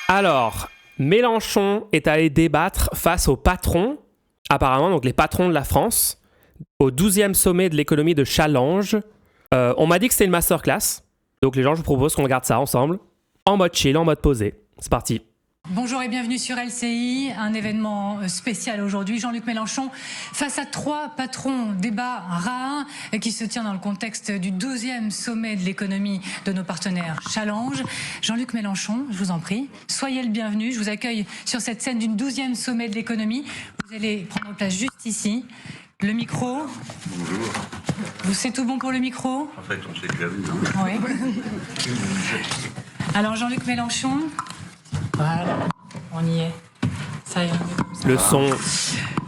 Alors, Mélenchon est allé débattre face aux patrons, apparemment, donc les patrons de la France, au 12e sommet de l'économie de Challenge. On m'a dit que c'était une masterclass, donc les gens, je vous propose qu'on regarde ça ensemble, en mode chill, en mode posé. C'est parti. Bonjour et bienvenue sur LCI, un événement spécial aujourd'hui. Jean-Luc Mélenchon face à 3 patrons, débat rare qui se tient dans le contexte du 12e sommet de l'économie de nos partenaires Challenge. Jean-Luc Mélenchon, je vous en prie, soyez le bienvenu. Je vous accueille sur cette scène du 12e sommet de l'économie. Vous allez prendre place juste ici. Le micro. Bonjour. C'est tout bon pour le micro ? En fait, on s'est déjà vu. Oui. Alors Jean-Luc Mélenchon. Voilà, on y est. Ça ira mieux comme ça. Le son.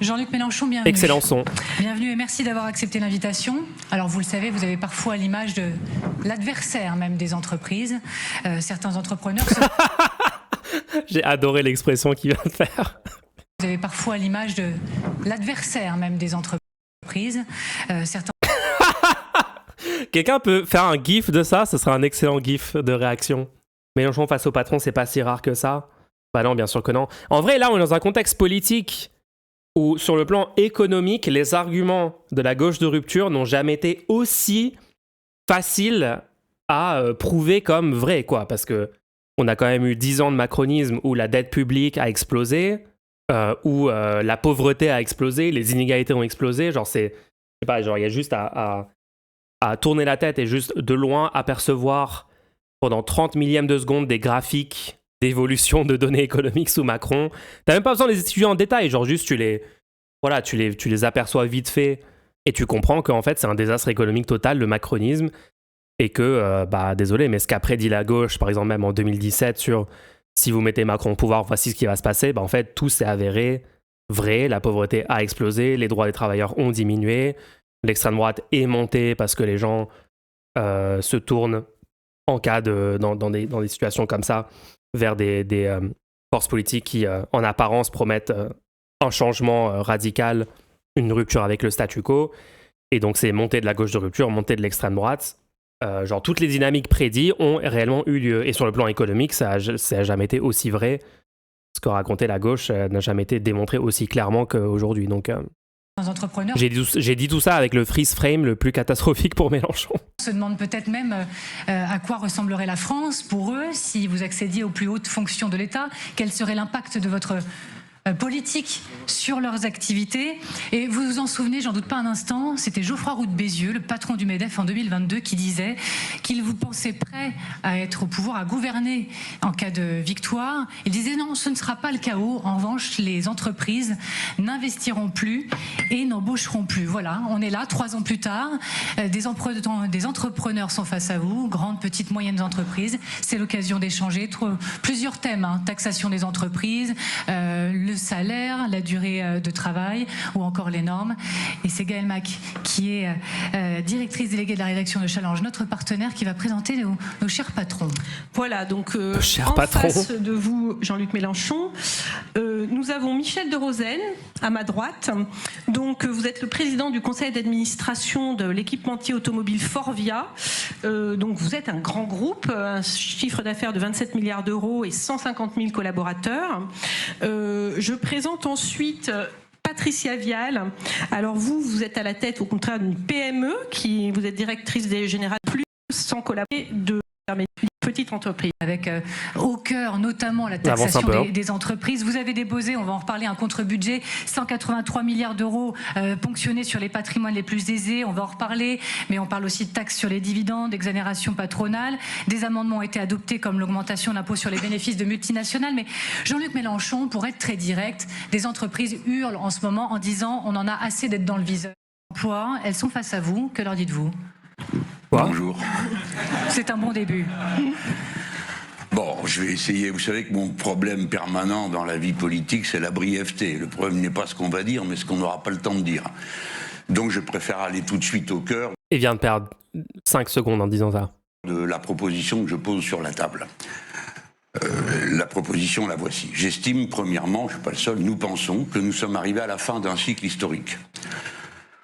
Jean-Luc Mélenchon, bienvenue. Excellent son. Bienvenue et merci d'avoir accepté l'invitation. Alors vous le savez, vous avez parfois l'image de l'adversaire même des entreprises. Certains entrepreneurs... J'ai adoré l'expression qu'il vient de faire. Vous avez parfois l'image de l'adversaire même des entreprises. Certains... Quelqu'un peut faire un gif de ça ? Ce sera un excellent gif de réaction. Mélenchon face au patron, c'est pas si rare que ça. Bah non, bien sûr que non. En vrai, là, on est dans un contexte politique où, sur le plan économique, les arguments de la gauche de rupture n'ont jamais été aussi faciles à prouver comme vrais, quoi. Parce que on a quand même eu 10 ans de macronisme où la dette publique a explosé, où la pauvreté a explosé, les inégalités ont explosé. Genre, je sais pas, genre, il y a juste à tourner la tête et juste de loin apercevoir pendant 30 millièmes de seconde des graphiques d'évolution de données économiques sous Macron. T'as même pas besoin de les étudier en détail, genre juste tu les aperçois vite fait et tu comprends qu'en fait c'est un désastre économique total, le macronisme, et que, désolé, mais ce qu'a prédit la gauche, par exemple même en 2017 sur si vous mettez Macron au pouvoir, voici ce qui va se passer, en fait tout s'est avéré vrai, la pauvreté a explosé, les droits des travailleurs ont diminué, l'extrême droite est montée parce que les gens se tournent en cas dans des situations comme ça, vers des forces politiques qui, en apparence, promettent un changement radical, une rupture avec le statu quo. Et donc, c'est montée de la gauche de rupture, montée de l'extrême droite. Genre, toutes les dynamiques prédites ont réellement eu lieu. Et sur le plan économique, ça n'a jamais été aussi vrai. Ce que racontait la gauche n'a jamais été démontré aussi clairement qu'aujourd'hui. Donc, entrepreneurs j'ai dit tout ça avec le freeze frame le plus catastrophique pour Mélenchon. se demandent peut-être même à quoi ressemblerait la France pour eux si vous accédiez aux plus hautes fonctions de l'État. Quel serait l'impact de votre politique sur leurs activités. Et vous vous en souvenez, j'en doute pas un instant, c'était Geoffroy Roux de Bézieux, le patron du MEDEF en 2022, qui disait qu'il vous pensait prêt à être au pouvoir, à gouverner en cas de victoire. Il disait non, ce ne sera pas le chaos. En revanche, les entreprises n'investiront plus et n'embaucheront plus. Voilà, on est là, 3 ans plus tard. Des entrepreneurs sont face à vous, grandes, petites, moyennes entreprises. C'est l'occasion d'échanger plusieurs thèmes, taxation des entreprises, le salaire, la durée de travail ou encore les normes. Et c'est Gaëlle Mac qui est directrice déléguée de la rédaction de Challenge, notre partenaire, qui va présenter nos chers patrons. Voilà, donc cher patron. Face de vous, Jean-Luc Mélenchon, nous avons Michel de Rosen à ma droite. Donc vous êtes le président du conseil d'administration de l'équipementier automobile Forvia. Donc vous êtes un grand groupe, un chiffre d'affaires de 27 milliards d'euros et 150 000 collaborateurs. Je présente ensuite Patricia Vial. Alors vous êtes à la tête au contraire d'une PME, vous êtes directrice générale plus 100 collaborateurs de petite entreprise. Avec au cœur notamment la taxation des entreprises. Vous avez déposé, on va en reparler, un contre-budget, 183 milliards d'euros ponctionnés sur les patrimoines les plus aisés. On va en reparler, mais on parle aussi de taxes sur les dividendes, d'exonération patronale. Des amendements ont été adoptés comme l'augmentation de l'impôt sur les bénéfices de multinationales. Mais Jean-Luc Mélenchon, pour être très direct, des entreprises hurlent en ce moment en disant on en a assez d'être dans le viseur. Elles sont face à vous, que leur dites-vous ? Bonjour. C'est un bon début. Bon, je vais essayer. Vous savez que mon problème permanent dans la vie politique, c'est la brièveté. Le problème n'est pas ce qu'on va dire, mais ce qu'on n'aura pas le temps de dire. Donc je préfère aller tout de suite au cœur. Il vient de perdre 5 secondes en disant ça. De la proposition que je pose sur la table. La proposition, la voici. J'estime, premièrement, je ne suis pas le seul, nous pensons que nous sommes arrivés à la fin d'un cycle historique.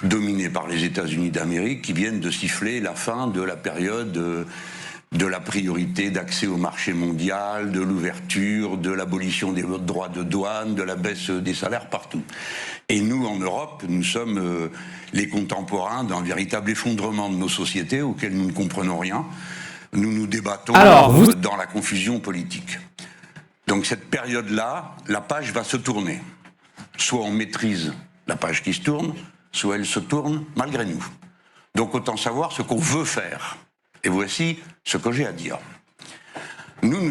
Dominé par les États-Unis d'Amérique qui viennent de siffler la fin de la période de la priorité d'accès au marché mondial, de l'ouverture, de l'abolition des droits de douane, de la baisse des salaires partout. Et nous, en Europe, nous sommes les contemporains d'un véritable effondrement de nos sociétés auquel nous ne comprenons rien. Nous nous débattons dans la confusion politique. Donc cette période-là, la page va se tourner. Soit on maîtrise la page qui se tourne, soit elle se tourne malgré nous. Donc autant savoir ce qu'on veut faire. Et voici ce que j'ai à dire. Nous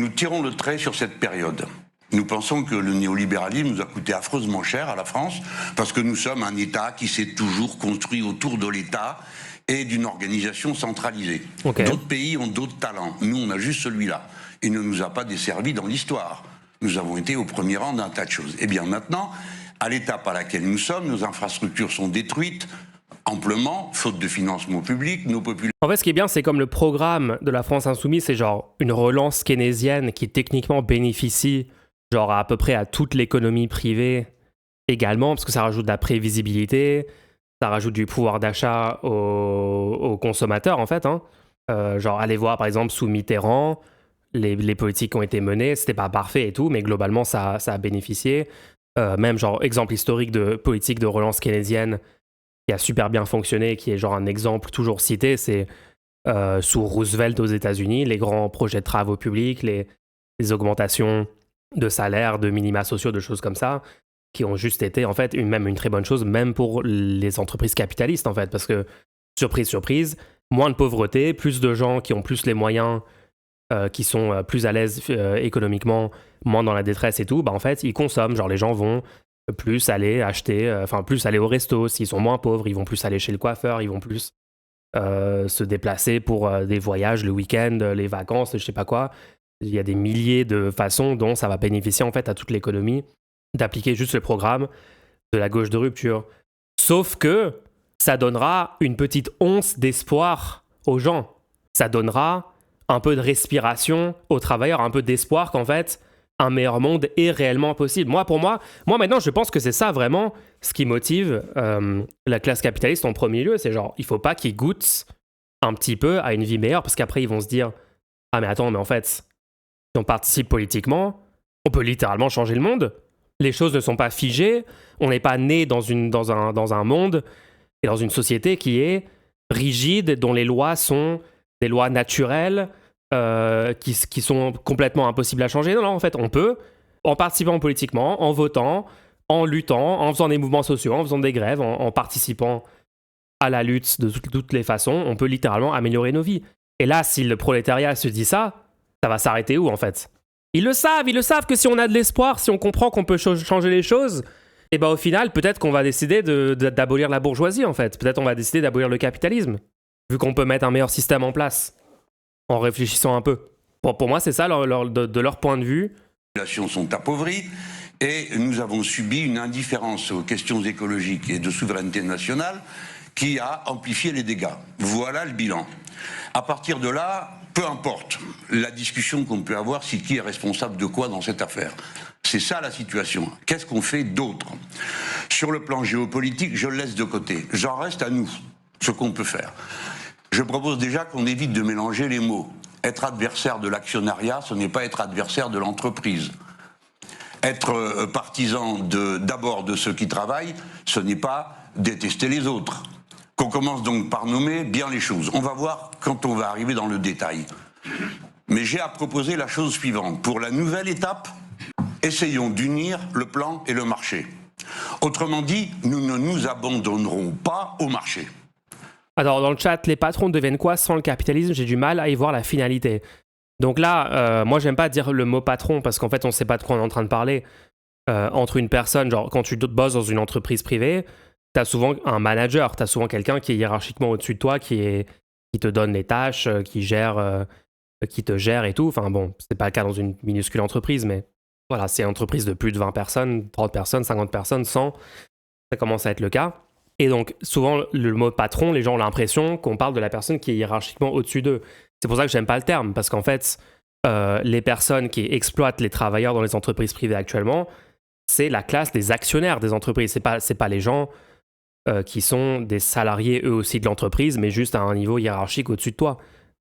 tirons le trait sur cette période. Nous pensons que le néolibéralisme nous a coûté affreusement cher à la France, parce que nous sommes un État qui s'est toujours construit autour de l'État et d'une organisation centralisée. Okay. D'autres pays ont d'autres talents. Nous, on a juste celui-là. Il ne nous a pas desservi dans l'histoire. Nous avons été au premier rang d'un tas de choses. Eh bien maintenant, à l'étape à laquelle nous sommes, nos infrastructures sont détruites, amplement, faute de financement public, nos populations... En fait, ce qui est bien, c'est comme le programme de la France Insoumise, c'est genre une relance keynésienne qui techniquement bénéficie genre à peu près à toute l'économie privée également, parce que ça rajoute de la prévisibilité, ça rajoute du pouvoir d'achat aux consommateurs, en fait. Hein. Genre, allez voir, par exemple, sous Mitterrand, les politiques qui ont été menées, c'était pas parfait et tout, mais globalement, ça a bénéficié. Même, genre, exemple historique de politique de relance keynésienne qui a super bien fonctionné, qui est genre un exemple toujours cité, c'est sous Roosevelt aux États-Unis, les grands projets de travaux publics, les augmentations de salaires, de minima sociaux, de choses comme ça, qui ont juste été en fait même une très bonne chose, même pour les entreprises capitalistes en fait, parce que, surprise, surprise, moins de pauvreté, plus de gens qui ont plus les moyens, qui sont plus à l'aise économiquement, moins dans la détresse et tout, bah en fait, ils consomment, genre les gens vont plus aller acheter, plus aller au resto, s'ils sont moins pauvres, ils vont plus aller chez le coiffeur, ils vont plus se déplacer pour des voyages le week-end, les vacances, je sais pas quoi. Il y a des milliers de façons dont ça va bénéficier en fait à toute l'économie d'appliquer juste le programme de la gauche de rupture. Sauf que ça donnera une petite once d'espoir aux gens. Ça donnera un peu de respiration aux travailleurs, un peu d'espoir qu'en fait, un meilleur monde est réellement possible. Moi maintenant, je pense que c'est ça vraiment ce qui motive la classe capitaliste en premier lieu. C'est genre, il faut pas qu'ils goûtent un petit peu à une vie meilleure, parce qu'après, ils vont se dire « Ah mais attends, mais en fait, si on participe politiquement, on peut littéralement changer le monde. Les choses ne sont pas figées. On n'est pas né dans un monde et dans une société qui est rigide, dont les lois sont des lois naturelles, qui sont complètement impossibles à changer. Non, en fait, on peut, en participant politiquement, en votant, en luttant, en faisant des mouvements sociaux, en faisant des grèves, en participant à la lutte de toutes les façons, on peut littéralement améliorer nos vies. Et là, si le prolétariat se dit ça va s'arrêter où, en fait ? Ils le savent que si on a de l'espoir, si on comprend qu'on peut changer les choses, et ben au final, peut-être qu'on va décider d'abolir la bourgeoisie, en fait. Peut-être on va décider d'abolir le capitalisme, vu qu'on peut mettre un meilleur système en place, en réfléchissant un peu. Pour moi, c'est ça, de leur point de vue. Les populations sont appauvries, et nous avons subi une indifférence aux questions écologiques et de souveraineté nationale qui a amplifié les dégâts. Voilà le bilan. À partir de là, peu importe la discussion qu'on peut avoir, si qui est responsable de quoi dans cette affaire. C'est ça la situation. Qu'est-ce qu'on fait d'autre ? Sur le plan géopolitique, je le laisse de côté. J'en reste à nous, ce qu'on peut faire. Je propose déjà qu'on évite de mélanger les mots. Être adversaire de l'actionnariat, ce n'est pas être adversaire de l'entreprise. Être partisan d'abord de ceux qui travaillent, ce n'est pas détester les autres. Qu'on commence donc par nommer bien les choses. On va voir quand on va arriver dans le détail. Mais j'ai à proposer la chose suivante. Pour la nouvelle étape, essayons d'unir le plan et le marché. Autrement dit, nous ne nous abandonnerons pas au marché. Alors, dans le chat, les patrons deviennent quoi sans le capitalisme ? J'ai du mal à y voir la finalité. Donc là, moi, j'aime pas dire le mot patron, parce qu'en fait, on sait pas de quoi on est en train de parler. Entre une personne, genre, quand tu bosses dans une entreprise privée, t'as souvent un manager, t'as souvent quelqu'un qui est hiérarchiquement au-dessus de toi, qui te donne les tâches, qui te gère et tout. Enfin bon, c'est pas le cas dans une minuscule entreprise, mais voilà, c'est une entreprise de plus de 20 personnes, 30 personnes, 50 personnes, 100, ça commence à être le cas. Et donc, souvent, le mot patron, les gens ont l'impression qu'on parle de la personne qui est hiérarchiquement au-dessus d'eux. C'est pour ça que j'aime pas le terme, parce qu'en fait, les personnes qui exploitent les travailleurs dans les entreprises privées actuellement, c'est la classe des actionnaires des entreprises. C'est pas les gens qui sont des salariés eux aussi de l'entreprise, mais juste à un niveau hiérarchique au-dessus de toi.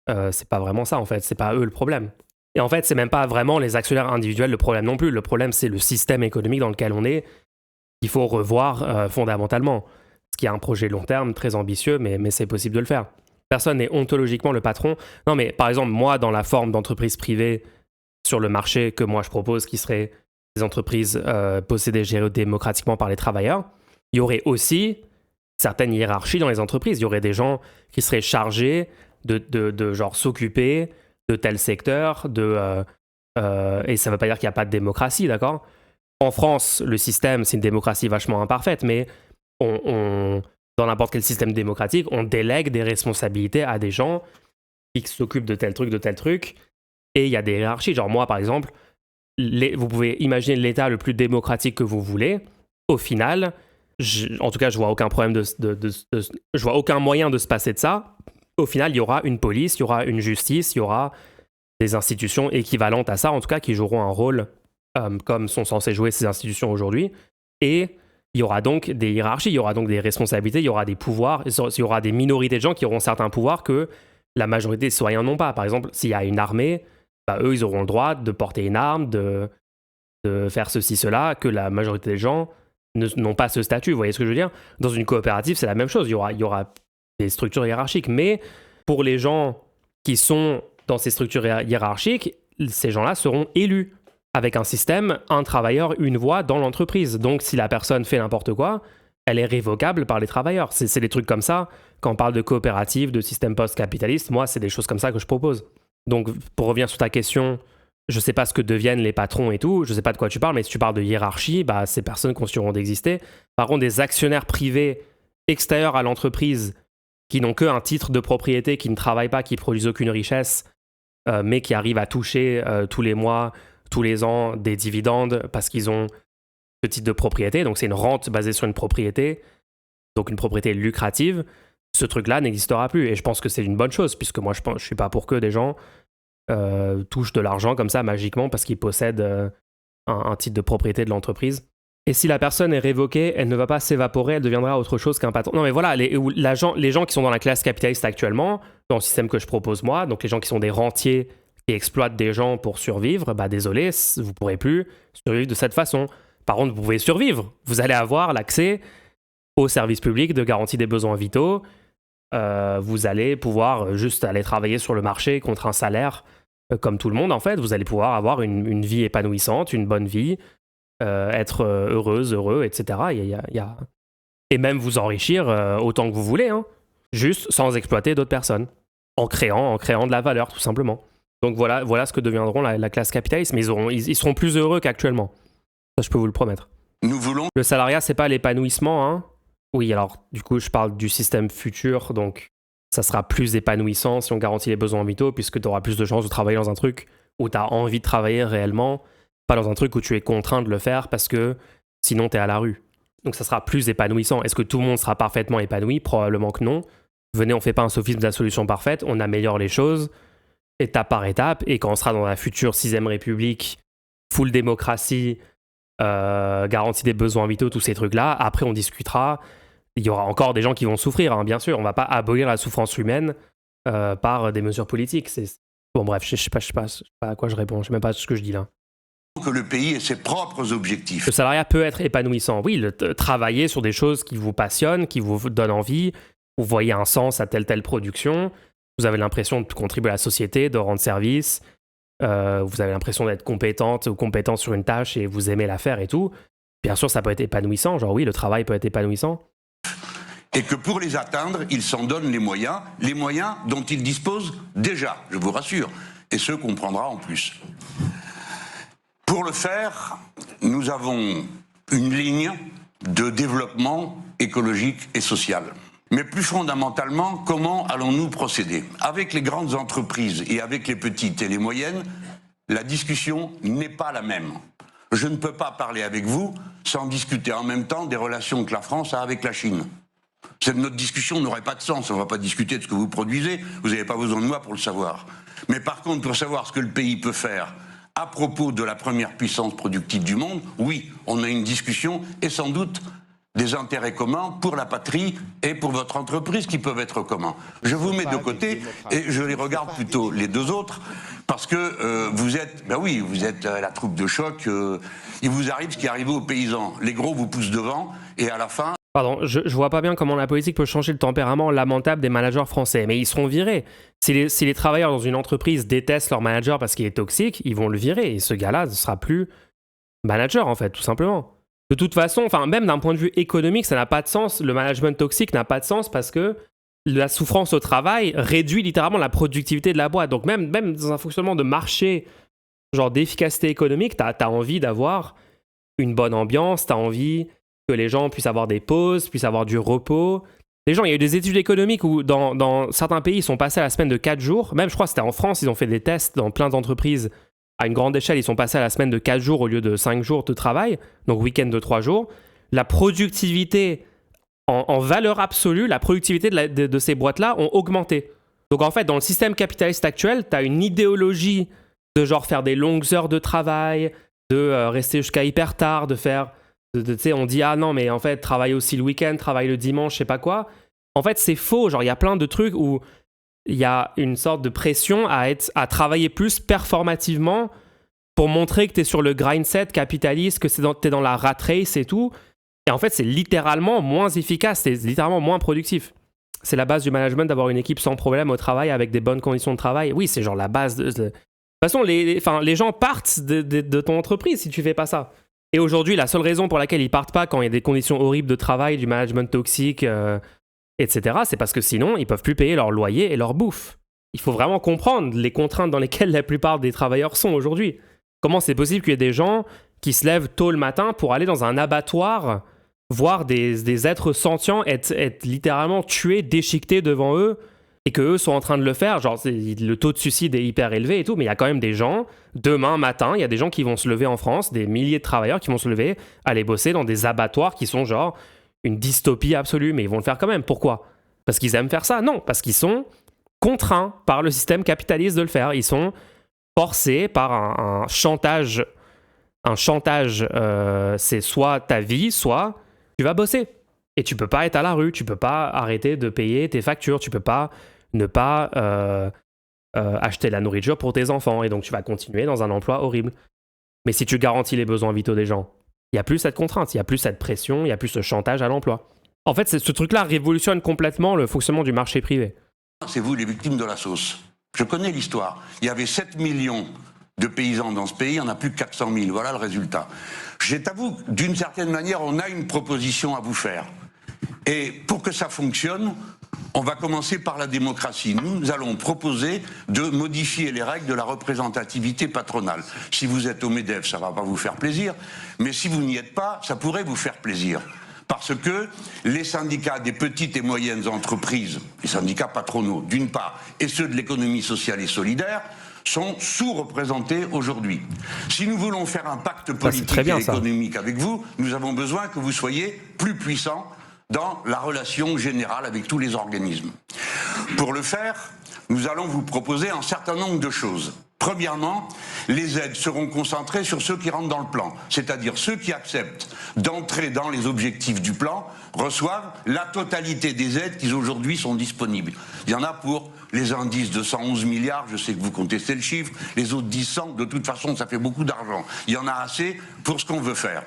C'est pas vraiment ça en fait, c'est pas eux le problème. Et en fait, c'est même pas vraiment les actionnaires individuels le problème non plus. Le problème, c'est le système économique dans lequel on est, qu'il faut revoir fondamentalement. Ce qui est un projet long terme, très ambitieux, mais c'est possible de le faire. Personne n'est ontologiquement le patron. Non, mais par exemple, moi, dans la forme d'entreprise privée sur le marché que moi je propose, qui serait des entreprises possédées, gérées démocratiquement par les travailleurs, il y aurait aussi certaines hiérarchies dans les entreprises. Il y aurait des gens qui seraient chargés de genre s'occuper de tel secteur, et ça ne veut pas dire qu'il n'y a pas de démocratie, d'accord ? En France, le système, c'est une démocratie vachement imparfaite, mais dans n'importe quel système démocratique, on délègue des responsabilités à des gens qui s'occupent de tel truc, et il y a des hiérarchies. Genre moi, par exemple, vous pouvez imaginer l'État le plus démocratique que vous voulez. Au final, en tout cas, je vois aucun problème je vois aucun moyen de se passer de ça. Au final, il y aura une police, il y aura une justice, il y aura des institutions équivalentes à ça, en tout cas, qui joueront un rôle comme sont censées jouer ces institutions aujourd'hui. Et il y aura donc des hiérarchies, il y aura donc des responsabilités, il y aura des pouvoirs, il y aura des minorités de gens qui auront certains pouvoirs que la majorité des citoyens n'ont pas. Par exemple, s'il y a une armée, eux, ils auront le droit de porter une arme, de faire ceci, cela, que la majorité des gens n'ont pas ce statut. Vous voyez ce que je veux dire ? Dans une coopérative, c'est la même chose. Il y aura des structures hiérarchiques. Mais pour les gens qui sont dans ces structures hiérarchiques, ces gens-là seront élus avec un système, un travailleur, une voix dans l'entreprise. Donc, si la personne fait n'importe quoi, elle est révocable par les travailleurs. C'est des trucs comme ça. Quand on parle de coopérative, de système post-capitaliste, moi, c'est des choses comme ça que je propose. Donc, pour revenir sur ta question, je sais pas ce que deviennent les patrons et tout, je sais pas de quoi tu parles, mais si tu parles de hiérarchie, ces personnes continueront d'exister. Par contre, des actionnaires privés extérieurs à l'entreprise qui n'ont qu'un titre de propriété, qui ne travaillent pas, qui produisent aucune richesse, mais qui arrivent à toucher tous les mois, tous les ans des dividendes parce qu'ils ont ce titre de propriété, donc c'est une rente basée sur une propriété, donc une propriété lucrative, ce truc-là n'existera plus. Et je pense que c'est une bonne chose, puisque moi je suis pas pour que des gens touchent de l'argent comme ça magiquement parce qu'ils possèdent un titre de propriété de l'entreprise. Et si la personne est révoquée, elle ne va pas s'évaporer, elle deviendra autre chose qu'un patron. Non mais voilà, les gens qui sont dans la classe capitaliste actuellement, dans le système que je propose moi, donc les gens qui sont des rentiers qui exploitent des gens pour survivre, désolé, vous ne pourrez plus survivre de cette façon. Par contre, vous pouvez survivre. Vous allez avoir l'accès aux services publics de garantie des besoins vitaux. Vous allez pouvoir juste aller travailler sur le marché contre un salaire comme tout le monde, en fait. Vous allez pouvoir avoir une vie épanouissante, une bonne vie, être heureux, etc. Et même vous enrichir autant que vous voulez, hein, juste sans exploiter d'autres personnes, en créant de la valeur, tout simplement. Donc voilà ce que deviendront la classe capitaliste, mais ils seront plus heureux qu'actuellement. Ça, je peux vous le promettre. Nous voulons... Le salariat, c'est pas l'épanouissement, hein. Oui, alors du coup, je parle du système futur, donc ça sera plus épanouissant si on garantit les besoins vitaux, puisque tu auras plus de chances de travailler dans un truc où tu as envie de travailler réellement, pas dans un truc où tu es contraint de le faire parce que sinon tu es à la rue. Donc ça sera plus épanouissant. Est-ce que tout le monde sera parfaitement épanoui ? Probablement que non. Venez, on fait pas un sophisme de la solution parfaite, on améliore les choses étape par étape, et quand on sera dans la future 6ème République, full démocratie, garantie des besoins vitaux, tous ces trucs-là, après on discutera. Il y aura encore des gens qui vont souffrir, hein, bien sûr. On va pas abolir la souffrance humaine par des mesures politiques. Bon bref, je sais pas à quoi je réponds, je sais même pas ce que je dis là. Que le pays ait ses propres objectifs. Le salariat peut être épanouissant, oui, travailler sur des choses qui vous passionnent, qui vous donnent envie, vous voyez un sens à telle production, vous avez l'impression de contribuer à la société, de rendre service, vous avez l'impression d'être compétente ou compétent sur une tâche et vous aimez la faire et tout. Bien sûr, ça peut être épanouissant, genre oui, le travail peut être épanouissant. Et que pour les atteindre, ils s'en donnent les moyens dont ils disposent déjà, je vous rassure, et ceux qu'on prendra en plus. Pour le faire, nous avons une ligne de développement écologique et social. Mais plus fondamentalement, comment allons-nous procéder ? Avec les grandes entreprises et avec les petites et les moyennes, la discussion n'est pas la même. Je ne peux pas parler avec vous sans discuter en même temps des relations que la France a avec la Chine. Notre discussion n'aurait pas de sens, on ne va pas discuter de ce que vous produisez, vous n'avez pas besoin de moi pour le savoir. Mais par contre, pour savoir ce que le pays peut faire à propos de la première puissance productive du monde, oui, on a une discussion et sans doute des intérêts communs pour la patrie et pour votre entreprise qui peuvent être communs. Je vous mets de côté et je les regarde plutôt les deux autres parce que vous êtes la troupe de choc. Il vous arrive ce qui arrive aux paysans. Les gros vous poussent devant et à la fin... Pardon, je vois pas bien comment la politique peut changer le tempérament lamentable des managers français, mais ils seront virés. Si les travailleurs dans une entreprise détestent leur manager parce qu'il est toxique, ils vont le virer et ce gars-là ne sera plus manager en fait, tout simplement. De toute façon, même d'un point de vue économique, ça n'a pas de sens. Le management toxique n'a pas de sens parce que la souffrance au travail réduit littéralement la productivité de la boîte. Donc même dans un fonctionnement de marché, genre d'efficacité économique, t'as envie d'avoir une bonne ambiance, t'as envie que les gens puissent avoir des pauses, puissent avoir du repos. Les gens, il y a eu des études économiques où dans certains pays, ils sont passés à la semaine de 4 jours. Même, je crois que c'était en France, ils ont fait des tests dans plein d'entreprises. À une grande échelle, ils sont passés à la semaine de 4 jours au lieu de 5 jours de travail, donc week-end de 3 jours. La productivité, en valeur absolue, la productivité de ces boîtes-là ont augmenté. Donc en fait, dans le système capitaliste actuel, tu as une idéologie de genre faire des longues heures de travail, de rester jusqu'à hyper tard, de faire... Tu sais, on dit, ah non, mais en fait, travaille aussi le week-end, travaille le dimanche, je sais pas quoi. En fait, c'est faux. Genre, il y a plein de trucs où il y a une sorte de pression à travailler plus performativement pour montrer que tu es sur le grind set capitaliste, que tu es dans la rat race et tout. Et en fait, c'est littéralement moins efficace, c'est littéralement moins productif. C'est la base du management d'avoir une équipe sans problème au travail avec des bonnes conditions de travail. Oui, c'est genre la base de... De toute façon, les gens partent de ton entreprise si tu fais pas ça. Et aujourd'hui, la seule raison pour laquelle ils partent pas quand il y a des conditions horribles de travail, du management toxique, etc., c'est parce que sinon, ils peuvent plus payer leur loyer et leur bouffe. Il faut vraiment comprendre les contraintes dans lesquelles la plupart des travailleurs sont aujourd'hui. Comment c'est possible qu'il y ait des gens qui se lèvent tôt le matin pour aller dans un abattoir, voir des êtres sentients être littéralement tués, déchiquetés devant eux, et qu'eux sont en train de le faire. Genre, le taux de suicide est hyper élevé et tout, mais il y a quand même des gens, demain matin, il y a des gens qui vont se lever en France, des milliers de travailleurs qui vont se lever, aller bosser dans des abattoirs qui sont genre une dystopie absolue, mais ils vont le faire quand même. Pourquoi ? Parce qu'ils aiment faire ça ? Non, parce qu'ils sont contraints par le système capitaliste de le faire. Ils sont forcés par un chantage. Un chantage, c'est soit ta vie, soit tu vas bosser. Et tu peux pas être à la rue, tu peux pas arrêter de payer tes factures, tu peux pas ne pas acheter la nourriture pour tes enfants. Et donc tu vas continuer dans un emploi horrible. Mais si tu garantis les besoins vitaux des gens, il n'y a plus cette contrainte, il n'y a plus cette pression, il n'y a plus ce chantage à l'emploi. En fait, ce truc-là révolutionne complètement le fonctionnement du marché privé. C'est vous les victimes de la sauce. Je connais l'histoire. Il y avait 7 millions de paysans dans ce pays, il n'y en a plus que 400 000. Voilà le résultat. Je t'avoue, d'une certaine manière, on a une proposition à vous faire. Et pour que ça fonctionne, on va commencer par la démocratie. Nous allons proposer de modifier les règles de la représentativité patronale. Si vous êtes au MEDEF, ça ne va pas vous faire plaisir, mais si vous n'y êtes pas, ça pourrait vous faire plaisir. Parce que les syndicats des petites et moyennes entreprises, les syndicats patronaux d'une part, et ceux de l'économie sociale et solidaire, sont sous-représentés aujourd'hui. Si nous voulons faire un pacte politique et économique avec vous, nous avons besoin que vous soyez plus puissants dans la relation générale avec tous les organismes. Pour le faire, nous allons vous proposer un certain nombre de choses. Premièrement, les aides seront concentrées sur ceux qui rentrent dans le plan, c'est-à-dire ceux qui acceptent d'entrer dans les objectifs du plan reçoivent la totalité des aides qui aujourd'hui sont disponibles. Il y en a pour les indices de 111 milliards, je sais que vous contestez le chiffre, les autres disent 100, de toute façon ça fait beaucoup d'argent. Il y en a assez pour ce qu'on veut faire.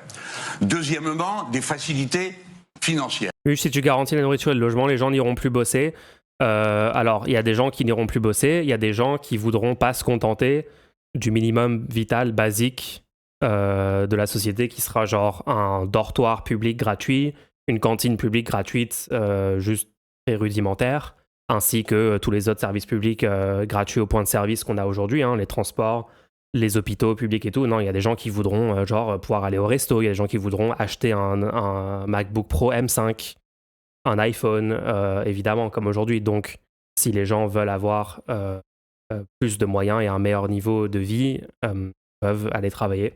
Deuxièmement, des facilités financières. Oui, si tu garantis la nourriture et le logement, les gens n'iront plus bosser. Alors, il y a des gens qui n'iront plus bosser, il y a des gens qui voudront pas se contenter du minimum vital basique de la société qui sera genre un dortoir public gratuit, une cantine publique gratuite juste très rudimentaire, ainsi que tous les autres services publics gratuits au point de service qu'on a aujourd'hui, hein, les transports, les hôpitaux publics et tout. Non, il y a des gens qui voudront genre pouvoir aller au resto, il y a des gens qui voudront acheter un MacBook Pro M5, un iPhone, évidemment, comme aujourd'hui. Donc, si les gens veulent avoir plus de moyens et un meilleur niveau de vie, peuvent aller travailler.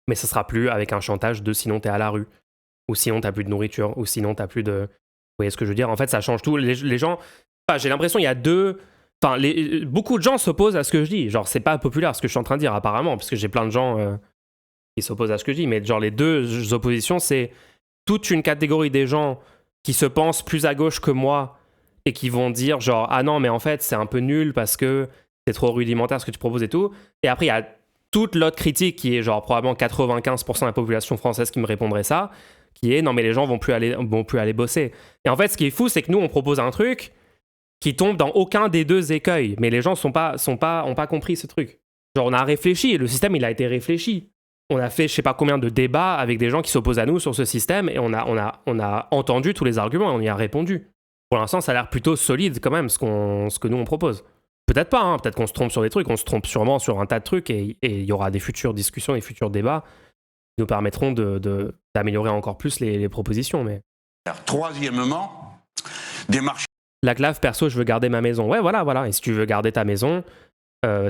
Mais ce sera plus avec un chantage de sinon t'es à la rue, ou sinon t'as plus de nourriture, ou sinon t'as plus de... Vous voyez ce que je veux dire ? En fait, ça change tout. Les gens... Enfin, j'ai l'impression qu'il y a deux... Enfin, beaucoup de gens s'opposent à ce que je dis. Genre, c'est pas populaire ce que je suis en train de dire, apparemment, parce que j'ai plein de gens qui s'opposent à ce que je dis. Mais genre, les deux oppositions, c'est toute une catégorie des gens qui se pensent plus à gauche que moi et qui vont dire genre ah non mais en fait c'est un peu nul parce que c'est trop rudimentaire ce que tu proposes et tout. Et après il y a toute l'autre critique qui est genre probablement 95% de la population française qui me répondrait ça, qui est non mais les gens vont plus aller bosser. Et en fait ce qui est fou c'est que nous on propose un truc qui tombe dans aucun des deux écueils, mais les gens ont pas compris ce truc. Genre on a réfléchi, le système il a été réfléchi. On a fait je sais pas combien de débats avec des gens qui s'opposent à nous sur ce système et on a entendu tous les arguments et on y a répondu. Pour l'instant ça a l'air plutôt solide quand même ce que nous on propose. Peut-être pas, hein, peut-être qu'on se trompe sur des trucs, on se trompe sûrement sur un tas de trucs et il y aura des futures discussions, des futurs débats qui nous permettront d'améliorer encore plus les propositions. Mais... Troisièmement, des marchés. La clave, perso, je veux garder ma maison. Ouais, voilà. Et si tu veux garder ta maison,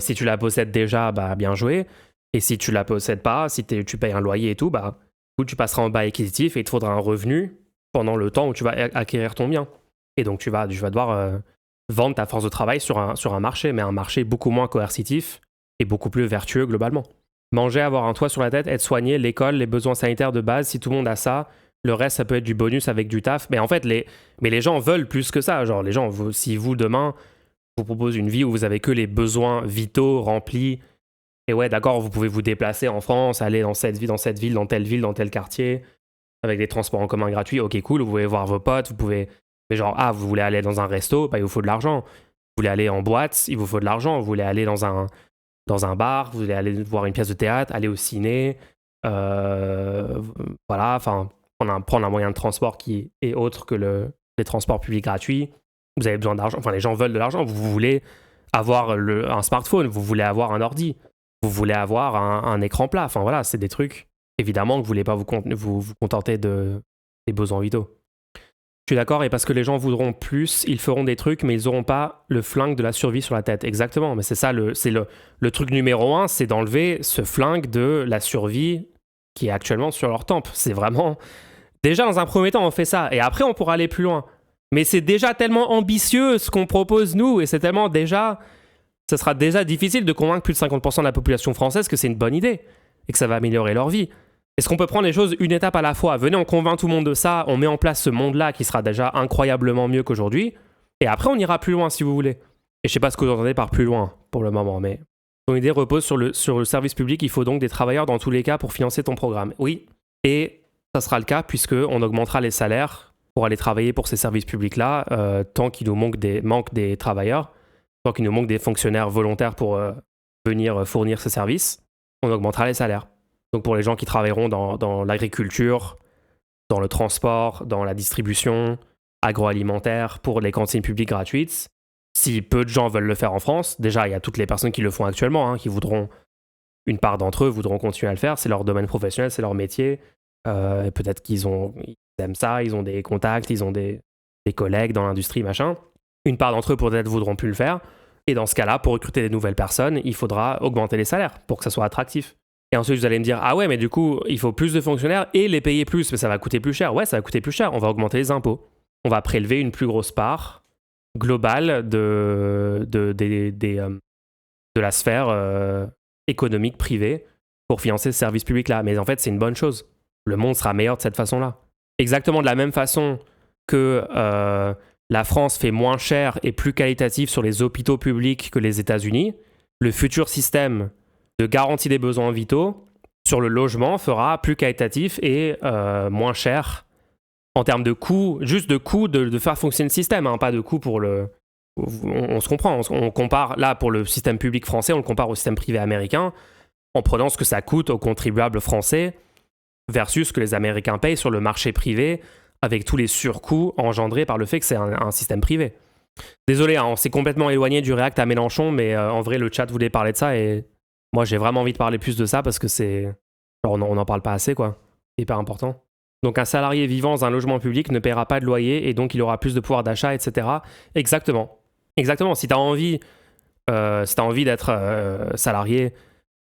si tu la possèdes déjà, bah bien joué. Et si tu la possèdes pas, si tu payes un loyer et tout, bah tu passeras en bail acquisitif et il te faudra un revenu pendant le temps où tu vas acquérir ton bien. Et donc tu vas devoir vendre ta force de travail sur un marché, mais un marché beaucoup moins coercitif et beaucoup plus vertueux globalement. Manger, avoir un toit sur la tête, être soigné, l'école, les besoins sanitaires de base, si tout le monde a ça, le reste ça peut être du bonus avec du taf. Mais en fait, les gens veulent plus que ça. Genre les gens, si vous demain, je vous propose une vie où vous avez que les besoins vitaux remplis, et ouais d'accord, vous pouvez vous déplacer en France, aller dans cette ville, dans telle ville, dans tel quartier, avec des transports en commun gratuits, ok cool, vous pouvez voir vos potes, vous pouvez... Mais genre, vous voulez aller dans un resto, bah, il vous faut de l'argent. Vous voulez aller en boîte, il vous faut de l'argent. Vous voulez aller dans un bar, vous voulez aller voir une pièce de théâtre, aller au ciné. Voilà, enfin, prendre un moyen de transport qui est autre que les transports publics gratuits. Vous avez besoin d'argent, enfin, les gens veulent de l'argent. Vous voulez avoir un smartphone, vous voulez avoir un ordi, vous voulez avoir un écran plat. Enfin, voilà, c'est des trucs, évidemment, que vous ne voulez pas vous contenter des besoins vitaux. Je suis d'accord, et parce que les gens voudront plus, ils feront des trucs, mais ils n'auront pas le flingue de la survie sur la tête. Exactement, mais c'est ça, le truc numéro 1, c'est d'enlever ce flingue de la survie qui est actuellement sur leur tempe. C'est vraiment... Déjà, dans un premier temps, on fait ça, et après, on pourra aller plus loin. Mais c'est déjà tellement ambitieux ce qu'on propose, nous, et c'est tellement déjà... Ça sera déjà difficile de convaincre plus de 50% de la population française que c'est une bonne idée, et que ça va améliorer leur vie. Est-ce qu'on peut prendre les choses une étape à la fois ? Venez, on convainc tout le monde de ça, on met en place ce monde-là qui sera déjà incroyablement mieux qu'aujourd'hui, et après on ira plus loin si vous voulez. Et je sais pas ce que vous entendez par plus loin pour le moment, mais ton idée repose sur le service public, il faut donc des travailleurs dans tous les cas pour financer ton programme. Oui, et ça sera le cas puisqu'on augmentera les salaires pour aller travailler pour ces services publics-là, tant qu'il nous manque des travailleurs, tant qu'il nous manque des fonctionnaires volontaires pour venir fournir ces services, on augmentera les salaires. Donc pour les gens qui travailleront dans l'agriculture, dans le transport, dans la distribution agroalimentaire, pour les cantines publiques gratuites, si peu de gens veulent le faire en France, déjà il y a toutes les personnes qui le font actuellement, hein, qui voudront, une part d'entre eux voudront continuer à le faire, c'est leur domaine professionnel, c'est leur métier, peut-être qu'ils aiment ça, ils ont des contacts, ils ont des collègues dans l'industrie, machin. Une part d'entre eux peut-être voudront plus le faire, et dans ce cas-là, pour recruter des nouvelles personnes, il faudra augmenter les salaires pour que ça soit attractif. Et ensuite, vous allez me dire, ah ouais, mais du coup, il faut plus de fonctionnaires et les payer plus, mais ça va coûter plus cher. Ouais, ça va coûter plus cher. On va augmenter les impôts. On va prélever une plus grosse part globale de la sphère économique privée pour financer ce service public-là. Mais en fait, c'est une bonne chose. Le monde sera meilleur de cette façon-là. Exactement de la même façon que la France fait moins cher et plus qualitatif sur les hôpitaux publics que les États-Unis, le futur système de garantie des besoins vitaux sur le logement fera plus qualitatif et moins cher en termes de coût, juste de coût de faire fonctionner le système, hein, pas de coût pour le... On se comprend, on compare, là pour le système public français, on le compare au système privé américain en prenant ce que ça coûte aux contribuables français versus ce que les Américains payent sur le marché privé avec tous les surcoûts engendrés par le fait que c'est un système privé. Désolé, hein, on s'est complètement éloigné du React à Mélenchon, mais en vrai le chat voulait parler de ça et moi j'ai vraiment envie de parler plus de ça parce que c'est... Genre, on n'en parle pas assez, quoi. C'est hyper important. Donc un salarié vivant dans un logement public ne paiera pas de loyer et donc il aura plus de pouvoir d'achat, etc. Exactement. Exactement. Si tu as envie, d'être salarié,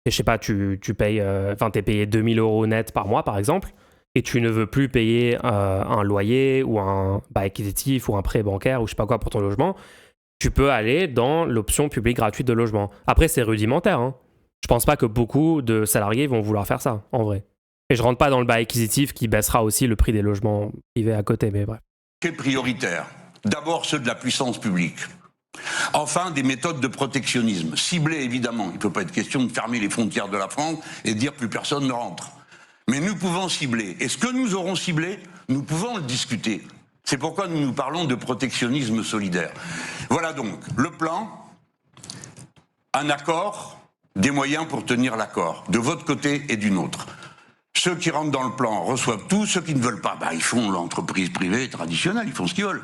et je sais pas, tu payes, t'es payé 2000 € net par mois, par exemple, et tu ne veux plus payer un loyer ou un bail acquisitif ou un prêt bancaire ou je sais pas quoi pour ton logement, tu peux aller dans l'option publique gratuite de logement. Après, c'est rudimentaire, hein. Je pense pas que beaucoup de salariés vont vouloir faire ça, en vrai. Et je rentre pas dans le bas acquisitif qui baissera aussi le prix des logements privés à côté, mais bref. Prioritaire. D'abord ceux de la puissance publique. Enfin, des méthodes de protectionnisme. Ciblées, évidemment. Il ne peut pas être question de fermer les frontières de la France et de dire plus personne ne rentre. Mais nous pouvons cibler. Et ce que nous aurons ciblé, nous pouvons le discuter. C'est pourquoi nous parlons de protectionnisme solidaire. Voilà donc le plan, un accord, des moyens pour tenir l'accord, de votre côté et du nôtre. Ceux qui rentrent dans le plan reçoivent tout, ceux qui ne veulent pas, ils font l'entreprise privée traditionnelle, ils font ce qu'ils veulent.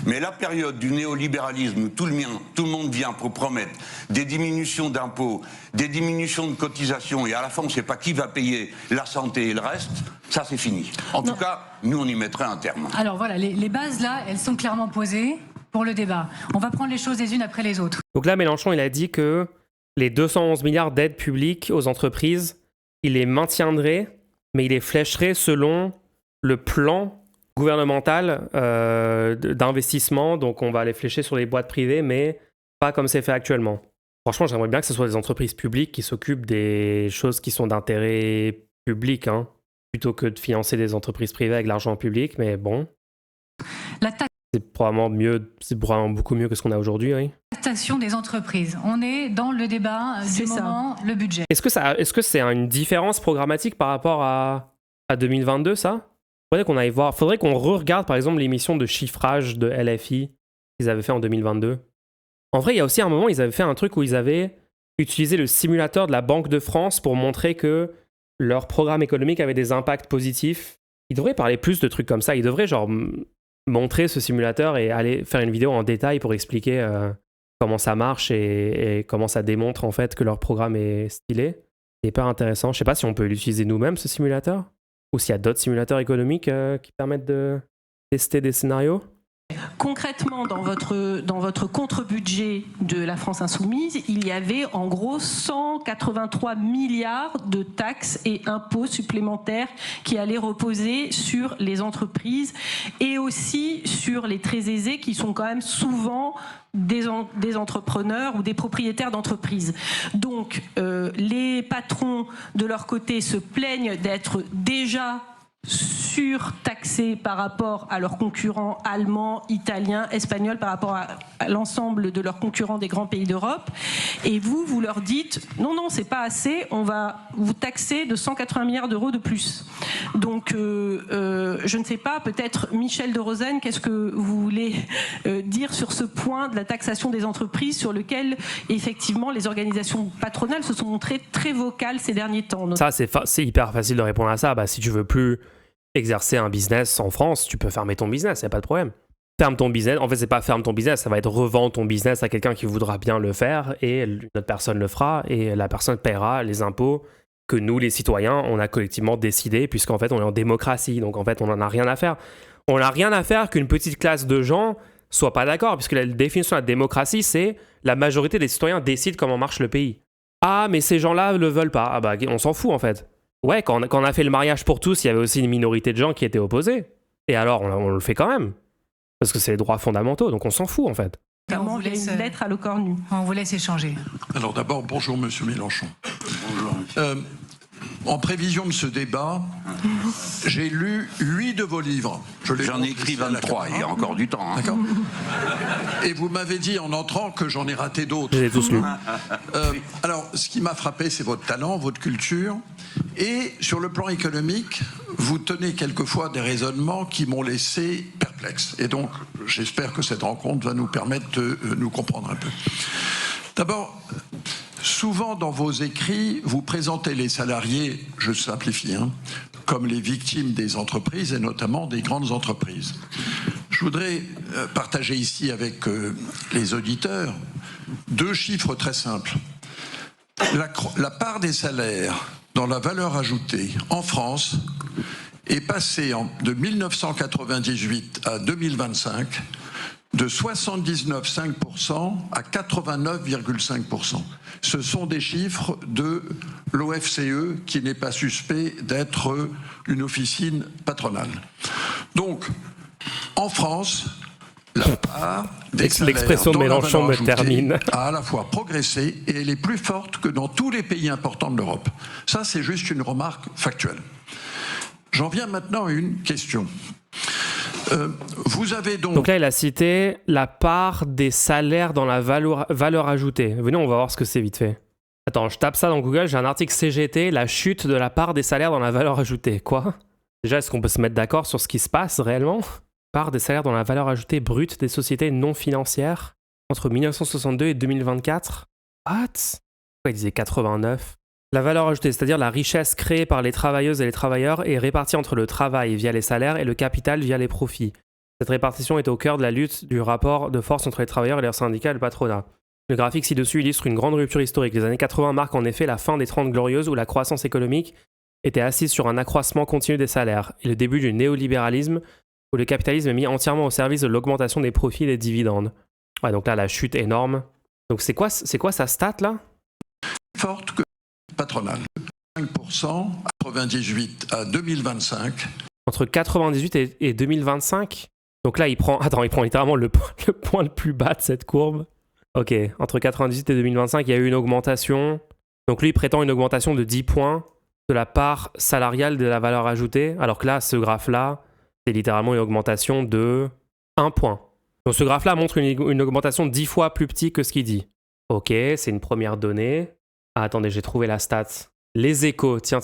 Mais la période du néolibéralisme où tout le monde vient pour promettre des diminutions d'impôts, des diminutions de cotisations, et à la fin on ne sait pas qui va payer la santé et le reste, ça c'est fini. En tout cas, nous on y mettrait un terme. Alors voilà, les bases là, elles sont clairement posées pour le débat. On va prendre les choses les unes après les autres. Donc là, Mélenchon, il a dit que les 211 milliards d'aides publiques aux entreprises, il les maintiendrait, mais il les flécherait selon le plan gouvernemental d'investissement. Donc on va les flécher sur les boîtes privées, mais pas comme c'est fait actuellement. Franchement, j'aimerais bien que ce soit des entreprises publiques qui s'occupent des choses qui sont d'intérêt public, plutôt que de financer des entreprises privées avec l'argent public, mais bon. C'est probablement beaucoup mieux que ce qu'on a aujourd'hui, oui. Taxation des entreprises. On est dans le débat du moment, le budget. Est-ce que c'est une différence programmatique par rapport à 2022, ça ? Faudrait qu'on re-regarde par exemple l'émission de chiffrage de LFI qu'ils avaient fait en 2022. En vrai, il y a aussi un moment, ils avaient fait un truc où ils avaient utilisé le simulateur de la Banque de France pour montrer que leur programme économique avait des impacts positifs. Ils devraient parler plus de trucs comme ça. Ils devraient montrer ce simulateur et aller faire une vidéo en détail pour expliquer comment ça marche et comment ça démontre en fait que leur programme est stylé. C'est hyper intéressant. Je sais pas si on peut l'utiliser nous-mêmes, ce simulateur, ou s'il y a d'autres simulateurs économiques qui permettent de tester des scénarios. Concrètement, dans votre contre-budget de la France Insoumise, il y avait en gros 183 milliards de taxes et impôts supplémentaires qui allaient reposer sur les entreprises et aussi sur les très aisés qui sont quand même souvent des entrepreneurs ou des propriétaires d'entreprises. Donc, les patrons, de leur côté, se plaignent d'être déjà surtaxés par rapport à leurs concurrents allemands, italiens, espagnols, par rapport à l'ensemble de leurs concurrents des grands pays d'Europe. Et vous leur dites non, c'est pas assez, on va vous taxer de 180 milliards d'euros de plus. Donc, je ne sais pas, peut-être Michel de Rosen, qu'est-ce que vous voulez dire sur ce point de la taxation des entreprises, sur lequel, effectivement, les organisations patronales se sont montrées très vocales ces derniers temps. Ça, c'est hyper facile de répondre à ça. Si tu veux plus exercer un business en France, tu peux fermer ton business, il n'y a pas de problème. Ferme ton business, en fait c'est pas ferme ton business, ça va être revendre ton business à quelqu'un qui voudra bien le faire et une autre personne le fera et la personne paiera les impôts que nous les citoyens on a collectivement décidé puisqu'en fait on est en démocratie, donc en fait on n'en a rien à faire. On n'a rien à faire qu'une petite classe de gens soit pas d'accord, puisque la définition de la démocratie c'est la majorité des citoyens décident comment marche le pays. Ah mais ces gens-là le veulent pas, on s'en fout en fait. Ouais, quand on a fait le mariage pour tous, il y avait aussi une minorité de gens qui étaient opposés. Et alors, on le fait quand même. Parce que c'est les droits fondamentaux, donc on s'en fout, en fait. On vous laisse une lettre à l'Ocornu. On vous laisse échanger. Alors d'abord, bonjour Monsieur Mélenchon. Bonjour. En prévision de ce débat, j'ai lu 8 de vos livres. J'en ai écrit 23, il y a encore du temps. D'accord. Et vous m'avez dit en entrant que j'en ai raté d'autres. Je les ai tous lus. Alors, ce qui m'a frappé, c'est votre talent, votre culture. Et sur le plan économique, vous tenez quelquefois des raisonnements qui m'ont laissé perplexe. Et donc, j'espère que cette rencontre va nous permettre de nous comprendre un peu. D'abord, souvent dans vos écrits, vous présentez les salariés, je simplifie, comme les victimes des entreprises et notamment des grandes entreprises. Je voudrais partager ici avec les auditeurs 2 chiffres très simples. La part des salaires dans la valeur ajoutée en France est passée de 1998 à 2025 de 79,5% à 89,5%. Ce sont des chiffres de l'OFCE, qui n'est pas suspect d'être une officine patronale. Donc, en France, La part des L'expression de salaires dont la Mélenchon valeur me ajoutée termine. a à la fois progressé et elle est plus forte que dans tous les pays importants de l'Europe. Ça, c'est juste une remarque factuelle. J'en viens maintenant à une question. Vous avez Donc là, il a cité la part des salaires dans la valeur ajoutée. Venez, on va voir ce que c'est vite fait. Attends, je tape ça dans Google, j'ai un article CGT, la chute de la part des salaires dans la valeur ajoutée. Quoi? Déjà, est-ce qu'on peut se mettre d'accord sur ce qui se passe réellement? Part des salaires dans la valeur ajoutée brute des sociétés non financières entre 1962 et 2024. What? Pourquoi il disait 89? La valeur ajoutée, c'est-à-dire la richesse créée par les travailleuses et les travailleurs est répartie entre le travail via les salaires et le capital via les profits. Cette répartition est au cœur de la lutte du rapport de force entre les travailleurs et leurs syndicats et le patronat. Le graphique ci-dessus illustre une grande rupture historique. Les années 80 marquent en effet la fin des 30 glorieuses où la croissance économique était assise sur un accroissement continu des salaires et le début du néolibéralisme où le capitalisme est mis entièrement au service de l'augmentation des profits et des dividendes. Ouais, donc là, la chute énorme. Donc c'est quoi sa stat là? forte que patronale. 5% à 98 à 2025. Entre 98 et 2025? Donc là, il prend littéralement le point le plus bas de cette courbe. Ok, entre 98 et 2025, il y a eu une augmentation. Donc lui, il prétend une augmentation de 10 points de la part salariale de la valeur ajoutée, alors que là, ce graphe-là, c'est littéralement une augmentation de 1 point. Donc ce graphe-là montre une augmentation 10 fois plus petite que ce qu'il dit. Ok, c'est une première donnée. Ah, attendez, j'ai trouvé la stat. Les Échos, tiens,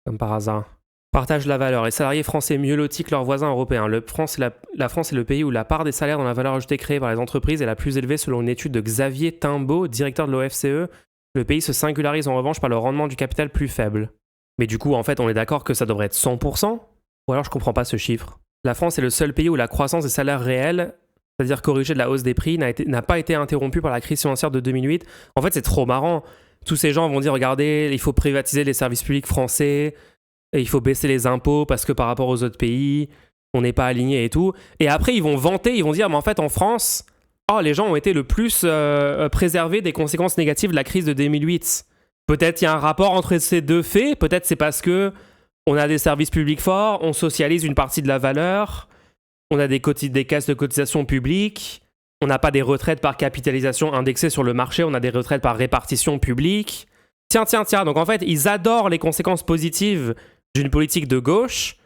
comme par hasard. Partage la valeur. Les salariés français mieux lotis que leurs voisins européens. La France est le pays où la part des salaires dans la valeur ajoutée créée par les entreprises est la plus élevée selon une étude de Xavier Timbaud, directeur de l'OFCE. Le pays se singularise en revanche par le rendement du capital plus faible. Mais du coup, en fait, on est d'accord que ça devrait être 100%? Ou alors je comprends pas ce chiffre. La France est le seul pays où la croissance des salaires réels, c'est-à-dire corrigée de la hausse des prix, n'a pas été interrompue par la crise financière de 2008. En fait, c'est trop marrant. Tous ces gens vont dire, regardez, il faut privatiser les services publics français, et il faut baisser les impôts parce que par rapport aux autres pays, on n'est pas aligné et tout. Et après, ils vont vanter, ils vont dire, mais en fait, en France, les gens ont été le plus préservés des conséquences négatives de la crise de 2008. Peut-être il y a un rapport entre ces deux faits, peut-être c'est parce que on a des services publics forts, on socialise une partie de la valeur, on a des caisses de cotisation publiques, on n'a pas des retraites par capitalisation indexées sur le marché, on a des retraites par répartition publique. Tiens. Donc en fait, ils adorent les conséquences positives d'une politique de gauche,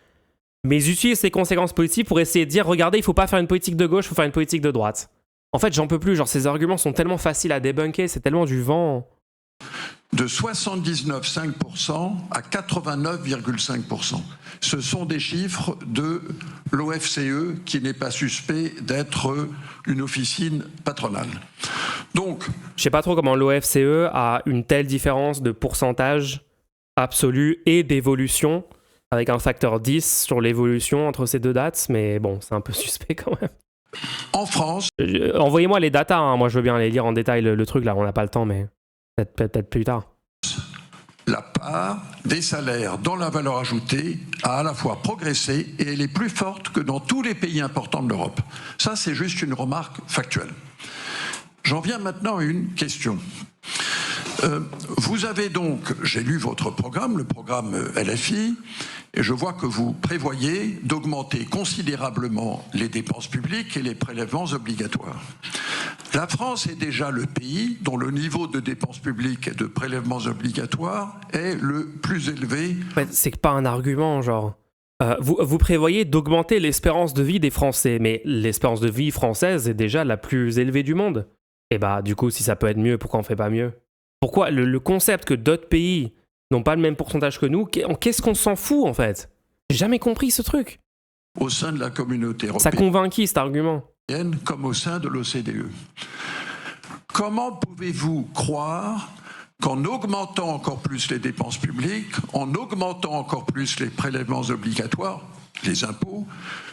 mais ils utilisent ces conséquences positives pour essayer de dire, regardez, il ne faut pas faire une politique de gauche, il faut faire une politique de droite. En fait, j'en peux plus, genre ces arguments sont tellement faciles à débunker, c'est tellement du vent. De 79,5% à 89,5%. Ce sont des chiffres de l'OFCE qui n'est pas suspect d'être une officine patronale. Donc, je sais pas trop comment l'OFCE a une telle différence de pourcentage absolu et d'évolution avec un facteur 10 sur l'évolution entre ces deux dates, mais bon, c'est un peu suspect quand même. En France... Envoyez-moi les datas, hein. Moi je veux bien les lire en détail le truc là, on n'a pas le temps, mais peut-être plus tard. La part des salaires dans la valeur ajoutée a à la fois progressé et elle est plus forte que dans tous les pays importants de l'Europe. Ça, c'est juste une remarque factuelle. J'en viens maintenant à une question. Vous avez donc, j'ai lu votre programme, le programme LFI, et je vois que vous prévoyez d'augmenter considérablement les dépenses publiques et les prélèvements obligatoires. La France est déjà le pays dont le niveau de dépenses publiques et de prélèvements obligatoires est le plus élevé. C'est pas un argument, genre. Vous prévoyez d'augmenter l'espérance de vie des Français, mais l'espérance de vie française est déjà la plus élevée du monde. Et bah, du coup, si ça peut être mieux, pourquoi on fait pas mieux? Pourquoi le concept que d'autres pays n'ont pas le même pourcentage que nous, qu'est-ce qu'on s'en fout en fait? J'ai jamais compris ce truc. Au sein de la communauté européenne. Ça convainc qui cet argument? Comme au sein de l'OCDE. Comment pouvez-vous croire qu'en augmentant encore plus les dépenses publiques, en augmentant encore plus les prélèvements obligatoires, les impôts,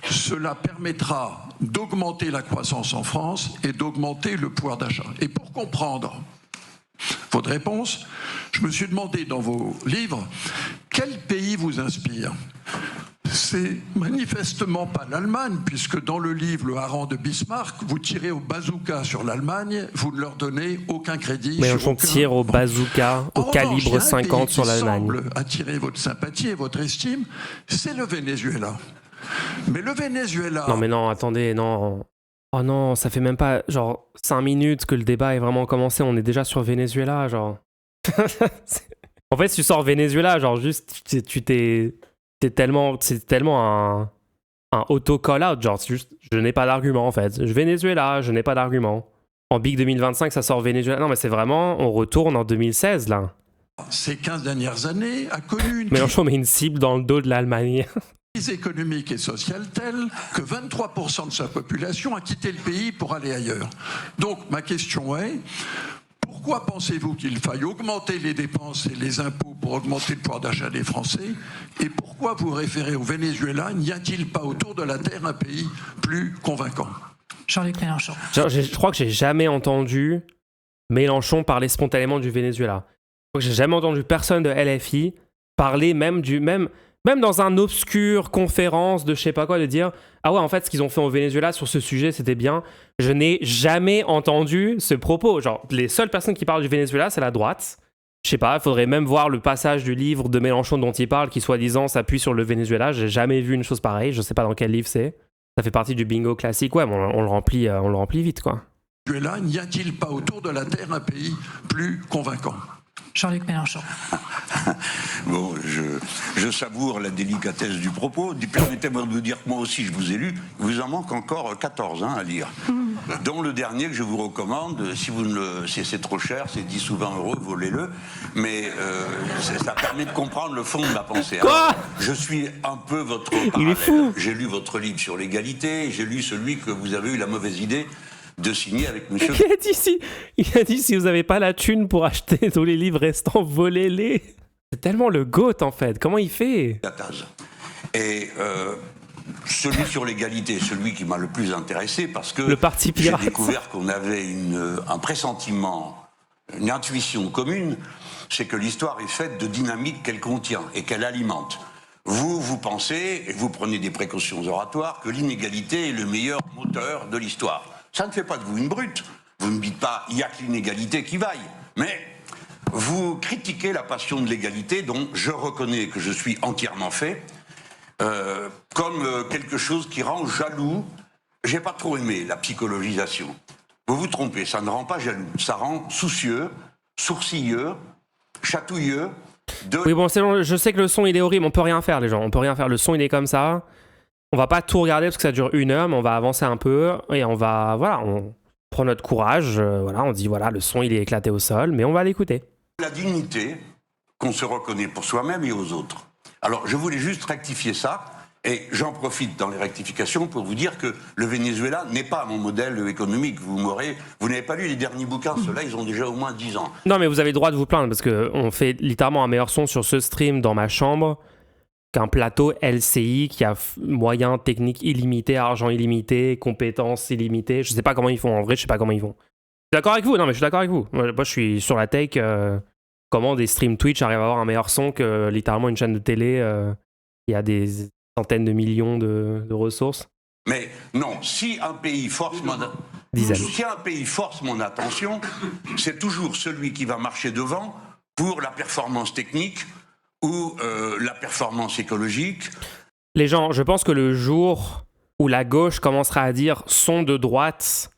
cela permettra d'augmenter la croissance en France et d'augmenter le pouvoir d'achat? Et pour comprendre votre réponse, je me suis demandé dans vos livres, quel pays vous inspire? C'est manifestement pas l'Allemagne, puisque dans le livre Le hareng de Bismarck, vous tirez au bazooka sur l'Allemagne, vous ne leur donnez aucun crédit. Mais on tire au bazooka, au calibre 50 sur l'Allemagne. Semble attirer votre sympathie et votre estime, c'est le Venezuela. Mais le Venezuela... Non mais non, attendez, non. Oh non, ça fait même pas genre 5 minutes que le débat est vraiment commencé, on est déjà sur Venezuela, genre. En fait, si tu sors Venezuela, genre juste, c'est tellement un auto-call-out, genre juste, je n'ai pas d'argument en fait. Venezuela, je n'ai pas d'argument. En Big 2025, ça sort Venezuela. Non mais c'est vraiment, on retourne en 2016 là. Ces 15 dernières années, a connu une Mélenchon met une cible dans le dos de l'Allemagne. crise économique et sociale telle que 23% de sa population a quitté le pays pour aller ailleurs. Donc ma question est, pourquoi pensez-vous qu'il faille augmenter les dépenses et les impôts pour augmenter le pouvoir d'achat des Français? Et pourquoi vous référez au Venezuela? N'y a-t-il pas autour de la Terre un pays plus convaincant? Jean-Luc Mélenchon. Je crois que j'ai jamais entendu Mélenchon parler spontanément du Venezuela. Je crois que j'ai jamais entendu personne de LFI parler même dans un obscur conférence de je sais pas quoi, de dire ah ouais, en fait ce qu'ils ont fait au Venezuela sur ce sujet c'était bien. Je n'ai jamais entendu ce propos. Genre les seules personnes qui parlent du Venezuela c'est la droite. Je sais pas, il faudrait même voir le passage du livre de Mélenchon dont il parle qui soi-disant s'appuie sur le Venezuela. J'ai jamais vu une chose pareille, je sais pas dans quel livre c'est. Ça fait partie du bingo classique, ouais, mais on le remplit vite quoi. Venezuela, n'y a-t-il pas autour de la Terre un pays plus convaincant? Jean-Luc Mélenchon. Bon, je savoure la délicatesse du propos. Permettez-moi de vous dire que moi aussi je vous ai lu. Il vous en manque encore 14 à lire. Dont le dernier que je vous recommande, si c'est trop cher, c'est 10 ou 20 euros, volez-le. Mais ça permet de comprendre le fond de ma pensée. Quoi ? Alors, je suis un peu votre parallèle. Il est fou. J'ai lu votre livre sur l'égalité, j'ai lu celui que vous avez eu la mauvaise idée de signer avec monsieur... Il a dit si vous n'avez pas la thune pour acheter tous les livres restants, volez-les. C'est tellement le GOAT en fait. Comment il fait? Et celui sur l'égalité, celui qui m'a le plus intéressé parce que le parti pirate. J'ai découvert qu'on avait un pressentiment, une intuition commune, c'est que l'histoire est faite de dynamique qu'elle contient et qu'elle alimente. Vous pensez, et vous prenez des précautions oratoires, que l'inégalité est le meilleur moteur de l'histoire. Ça ne fait pas de vous une brute. Vous ne dites pas, il n'y a que l'inégalité qui vaille. Mais vous critiquez la passion de l'égalité, dont je reconnais que je suis entièrement fait, comme quelque chose qui rend jaloux. J'ai pas trop aimé la psychologisation. Vous vous trompez, ça ne rend pas jaloux. Ça rend soucieux, sourcilleux, chatouilleux. Oui, bon, c'est bon, je sais que le son il est horrible, on peut rien faire les gens, on peut rien faire, le son il est comme ça. On va pas tout regarder parce que ça dure 1 heure, mais on va avancer un peu et on prend notre courage, on dit voilà, le son il est éclaté au sol, mais on va l'écouter. La dignité qu'on se reconnaît pour soi-même et aux autres. Alors je voulais juste rectifier ça, et j'en profite dans les rectifications pour vous dire que le Venezuela n'est pas mon modèle économique. Vous n'avez pas lu les derniers bouquins, ceux-là ils ont déjà au moins 10 ans. Non mais vous avez le droit de vous plaindre parce qu'on fait littéralement un meilleur son sur ce stream dans ma chambre qu'un plateau LCI qui a moyens techniques illimités, argent illimité, compétences illimitées. Je sais pas comment ils font, en vrai je sais pas comment ils font. Je suis d'accord avec vous, non mais je suis d'accord avec vous. Moi je suis sur la take, comment des streams Twitch arrivent à avoir un meilleur son que littéralement une chaîne de télé qui a des centaines de millions de ressources. Mais non, si un pays force mon attention, c'est toujours celui qui va marcher devant pour la performance technique ou la performance écologique. Les gens, je pense que le jour où la gauche commencera à dire son de droite,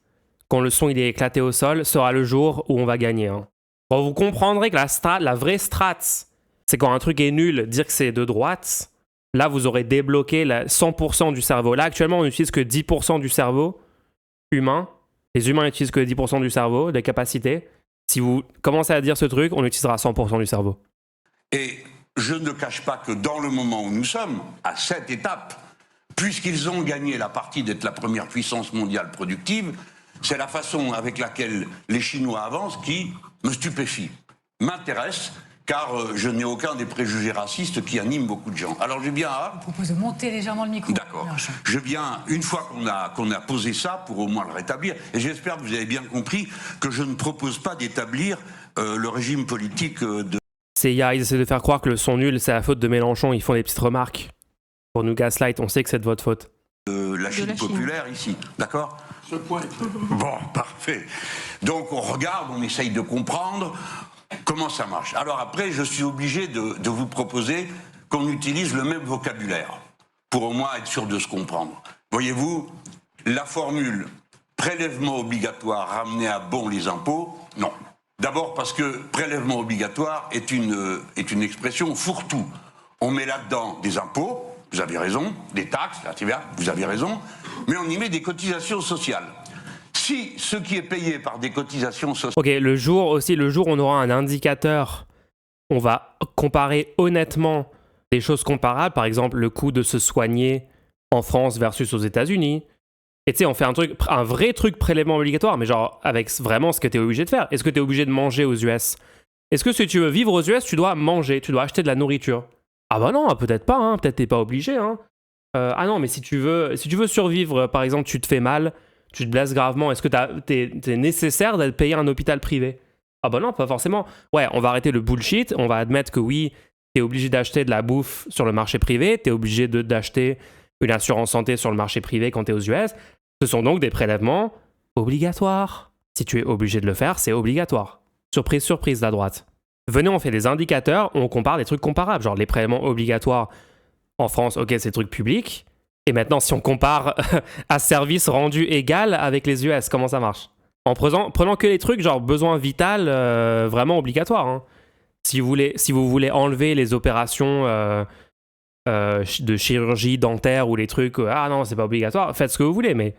quand le son il est éclaté au sol, sera le jour où on va gagner. Hein. Bon, vous comprendrez que la vraie strat, c'est quand un truc est nul, dire que c'est de droite. Là, vous aurez débloqué 100% du cerveau. Là, actuellement, on n'utilise que 10% du cerveau humain. Les humains n'utilisent que 10% du cerveau, des capacités. Si vous commencez à dire ce truc, on utilisera 100% du cerveau. Et je ne cache pas que dans le moment où nous sommes, à cette étape, puisqu'ils ont gagné la partie d'être la première puissance mondiale productive, c'est la façon avec laquelle les Chinois avancent qui me stupéfie, m'intéresse, car je n'ai aucun des préjugés racistes qui animent beaucoup de gens. Alors je viens à... Je vous propose de monter légèrement le micro. D'accord. Je viens, une fois qu'on a posé ça, pour au moins le rétablir, et j'espère que vous avez bien compris que je ne propose pas d'établir le régime politique de... CIA, ils essaient de faire croire que le son nul, c'est la faute de Mélenchon, ils font des petites remarques. Pour nous gaslight, on sait que c'est de votre faute. La Chine populaire ici, d'accord ? Ce point. Bon, parfait. Donc on regarde, on essaye de comprendre comment ça marche. Alors après, je suis obligé de vous proposer qu'on utilise le même vocabulaire pour au moins être sûr de se comprendre. Voyez-vous, la formule Prélèvement obligatoire, ramener à bon les impôts, non. D'abord parce que prélèvement obligatoire est une expression fourre-tout. On met là-dedans des impôts, vous avez raison, des taxes, là, vous avez raison, mais on y met des cotisations sociales. Si ce qui est payé par des cotisations sociales... Ok, le jour où on aura un indicateur, on va comparer honnêtement des choses comparables, par exemple le coût de se soigner en France versus aux États-Unis. Et tu sais, on fait un vrai truc prélèvement obligatoire, mais genre avec vraiment ce que tu es obligé de faire. Est-ce que tu es obligé de manger aux US? Est-ce que si tu veux vivre aux US, tu dois manger, tu dois acheter de la nourriture? Ah bah non, peut-être pas, hein, peut-être t'es pas obligé. Hein. Ah non, mais si tu veux survivre, par exemple, tu te fais mal, tu te blesses gravement, est-ce que t'es nécessaire d'être payé un hôpital privé? Ah bah non, pas forcément. Ouais, on va arrêter le bullshit, on va admettre que oui, t'es obligé d'acheter de la bouffe sur le marché privé, t'es obligé d'acheter une assurance santé sur le marché privé quand t'es aux US. Ce sont donc des prélèvements obligatoires. Si tu es obligé de le faire, c'est obligatoire. Surprise, surprise, la droite. Venez, on fait des indicateurs, on compare des trucs comparables, genre les prélèvements obligatoires en France, ok, c'est des trucs publics. Et maintenant, si on compare à service rendu égal avec les US, comment ça marche? En prenant que les trucs genre besoin vital, vraiment obligatoires. Hein. Si vous voulez enlever les opérations de chirurgie dentaire ou les trucs, ah non, c'est pas obligatoire, faites ce que vous voulez, mais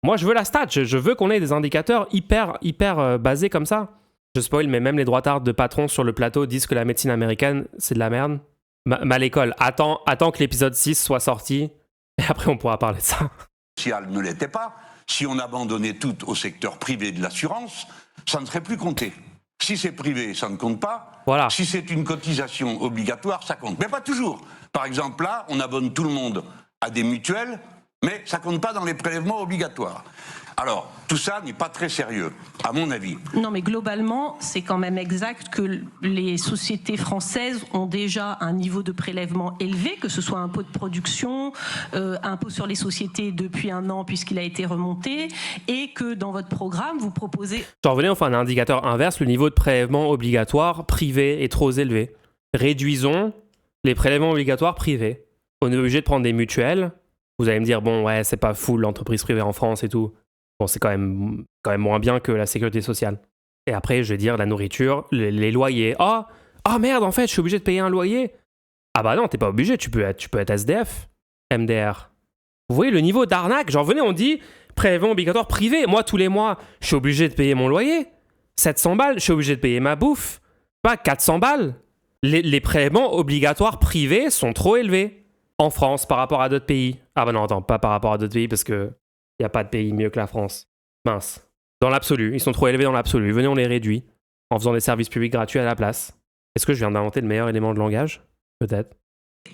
moi je veux la stat, je veux qu'on ait des indicateurs hyper basés comme ça. Je spoil, mais même les droitards de patrons sur le plateau disent que la médecine américaine, c'est de la merde. Mal école, attends que l'épisode 6 soit sorti, et après on pourra parler de ça. Si elle ne l'était pas, si on abandonnait tout au secteur privé de l'assurance, ça ne serait plus compté. Si c'est privé, ça ne compte pas. Voilà. Si c'est une cotisation obligatoire, ça compte. Mais pas toujours. Par exemple, là, on abonne tout le monde à des mutuelles, mais ça ne compte pas dans les prélèvements obligatoires. Alors, tout ça n'est pas très sérieux, à mon avis. Non, mais globalement, c'est quand même exact que les sociétés françaises ont déjà un niveau de prélèvement élevé, que ce soit impôt de production, impôt sur les sociétés depuis 1 an puisqu'il a été remonté, et que dans votre programme, vous proposez... Genre, venez, on fait un indicateur inverse, le niveau de prélèvement obligatoire privé est trop élevé. Réduisons les prélèvements obligatoires privés. On est obligé de prendre des mutuelles. Vous allez me dire, bon, ouais, c'est pas fou l'entreprise privée en France et tout. Bon, c'est quand même moins bien que la sécurité sociale. Et après, je vais dire la nourriture, les loyers. Ah merde, en fait, je suis obligé de payer un loyer. Ah bah non, t'es pas obligé, tu peux être SDF, MDR. Vous voyez le niveau d'arnaque? Genre, venez, on dit prélèvement obligatoire privé. Moi, tous les mois, je suis obligé de payer mon loyer. 700 balles, je suis obligé de payer ma bouffe. Pas 400 balles. Les prélèvements obligatoires privés sont trop élevés en France par rapport à d'autres pays. Ah bah non, attends, pas par rapport à d'autres pays parce que il n'y a pas de pays mieux que la France. Mince. Dans l'absolu, ils sont trop élevés dans l'absolu. Venez, on les réduit en faisant des services publics gratuits à la place. Est-ce que je viens d'inventer le meilleur élément de langage? Peut-être.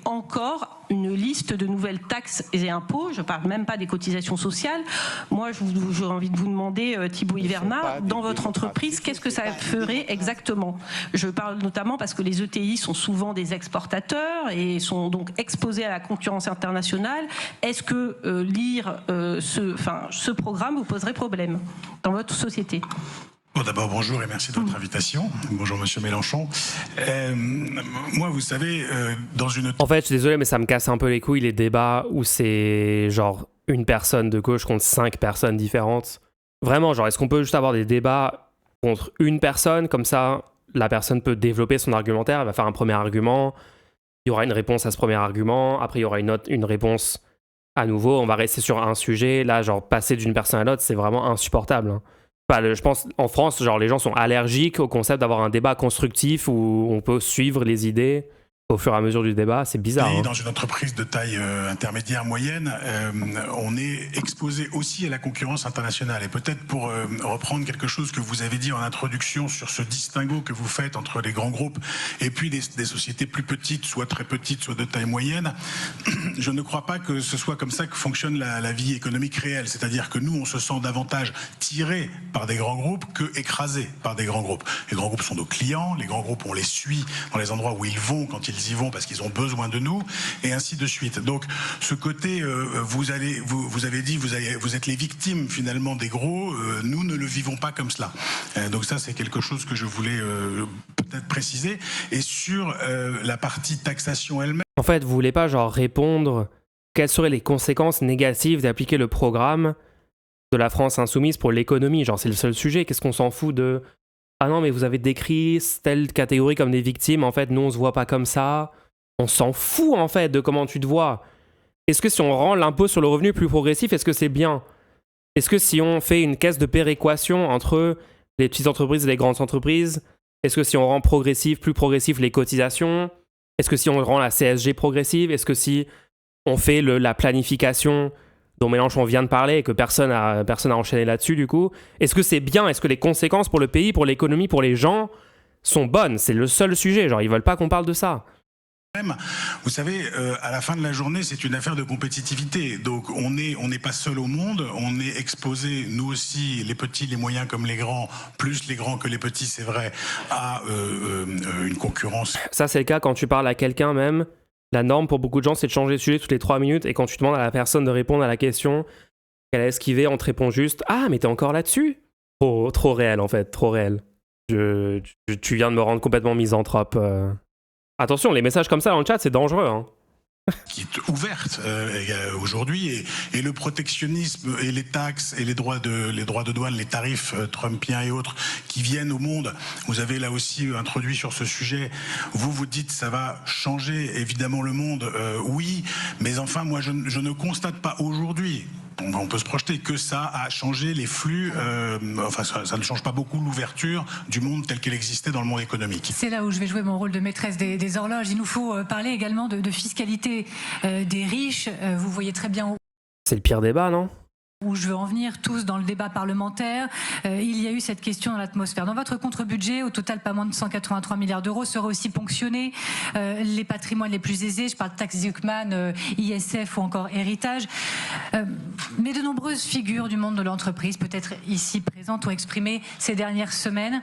Encore une liste de nouvelles taxes et impôts, je ne parle même pas des cotisations sociales. Moi, j'ai envie de vous demander, Thibault Hiverna, dans votre entreprise, qu'est-ce que ça ferait exactement? Je parle notamment parce que les ETI sont souvent des exportateurs et sont donc exposés à la concurrence internationale. Est-ce que lire ce programme vous poserait problème dans votre société? Bon, d'abord, bonjour et merci de votre invitation. Bonjour, monsieur Mélenchon. Moi, vous savez, dans une... En fait, je suis désolé, mais ça me casse un peu les couilles, les débats où c'est genre une personne de gauche contre 5 personnes différentes. Vraiment, genre, est-ce qu'on peut juste avoir des débats contre une personne, comme ça, la personne peut développer son argumentaire, elle va faire un premier argument, il y aura une réponse à ce premier argument, après il y aura une réponse à nouveau, on va rester sur un sujet. Là, genre, passer d'une personne à l'autre, c'est vraiment insupportable, hein. Je pense en France, genre les gens sont allergiques au concept d'avoir un débat constructif où on peut suivre les idées au fur et à mesure du débat. C'est bizarre. Dans une entreprise de taille intermédiaire moyenne, on est exposé aussi à la concurrence internationale. Et peut-être pour reprendre quelque chose que vous avez dit en introduction sur ce distinguo que vous faites entre les grands groupes et puis des sociétés plus petites, soit très petites, soit de taille moyenne, je ne crois pas que ce soit comme ça que fonctionne la vie économique réelle. C'est-à-dire que nous, on se sent davantage tiré par des grands groupes que écrasé par des grands groupes. Les grands groupes sont nos clients, les grands groupes, on les suit dans les endroits où ils vont quand ils y vont parce qu'ils ont besoin de nous, et ainsi de suite. Donc, ce côté, vous avez dit, vous êtes les victimes finalement des gros, nous ne le vivons pas comme cela. Donc ça, c'est quelque chose que je voulais peut-être préciser. Et sur la partie taxation elle-même... En fait, vous voulez pas genre répondre quelles seraient les conséquences négatives d'appliquer le programme de la France insoumise pour l'économie. Genre, c'est le seul sujet. Qu'est-ce qu'on s'en fout de... Ah non, mais vous avez décrit telle catégorie comme des victimes. En fait, nous, on se voit pas comme ça. On s'en fout, en fait, de comment tu te vois. Est-ce que si on rend l'impôt sur le revenu plus progressif, est-ce que c'est bien? Est-ce que si on fait une caisse de péréquation entre les petites entreprises et les grandes entreprises, est-ce que si on rend plus progressif les cotisations, est-ce que si on rend la CSG progressive, est-ce que si on fait la planification dont Mélenchon vient de parler et que personne a enchaîné là-dessus du coup, est-ce que c'est bien? Est-ce que les conséquences pour le pays, pour l'économie, pour les gens sont bonnes? C'est le seul sujet, genre ils veulent pas qu'on parle de ça. Vous savez, à la fin de la journée, c'est une affaire de compétitivité. Donc on n'est pas seul au monde, on est exposé, nous aussi, les petits, les moyens comme les grands, plus les grands que les petits, c'est vrai, à une concurrence. Ça, c'est le cas quand tu parles à quelqu'un même. La norme pour beaucoup de gens, c'est de changer de sujet toutes les 3 minutes et quand tu demandes à la personne de répondre à la question qu'elle a esquivée, on te répond juste « Ah, mais t'es encore là-dessus ?» Trop réel, en fait, trop réel. Tu viens de me rendre complètement misanthrope. Attention, les messages comme ça dans le chat, c'est dangereux. Hein. Qui est ouverte aujourd'hui et le protectionnisme et les taxes et les droits de douane, les tarifs trumpiens et autres qui viennent au monde. Vous avez là aussi introduit sur ce sujet. Vous dites ça va changer évidemment le monde. Oui, mais enfin moi je ne constate pas aujourd'hui. On peut se projeter que ça a changé les flux, ça ne change pas beaucoup l'ouverture du monde tel qu'elle existait dans le monde économique. C'est là où je vais jouer mon rôle de maîtresse des horloges. Il nous faut parler également de fiscalité des riches. Vous voyez très bien c'est le pire débat, non ? Où je veux en venir, tous dans le débat parlementaire, il y a eu cette question dans l'atmosphère. Dans votre contre-budget, au total, pas moins de 183 milliards d'euros seraient aussi ponctionnés. Les patrimoines les plus aisés, je parle de taxe Zuckman, ISF ou encore héritage. Mais de nombreuses figures du monde de l'entreprise, peut-être ici présentes, ont exprimé ces dernières semaines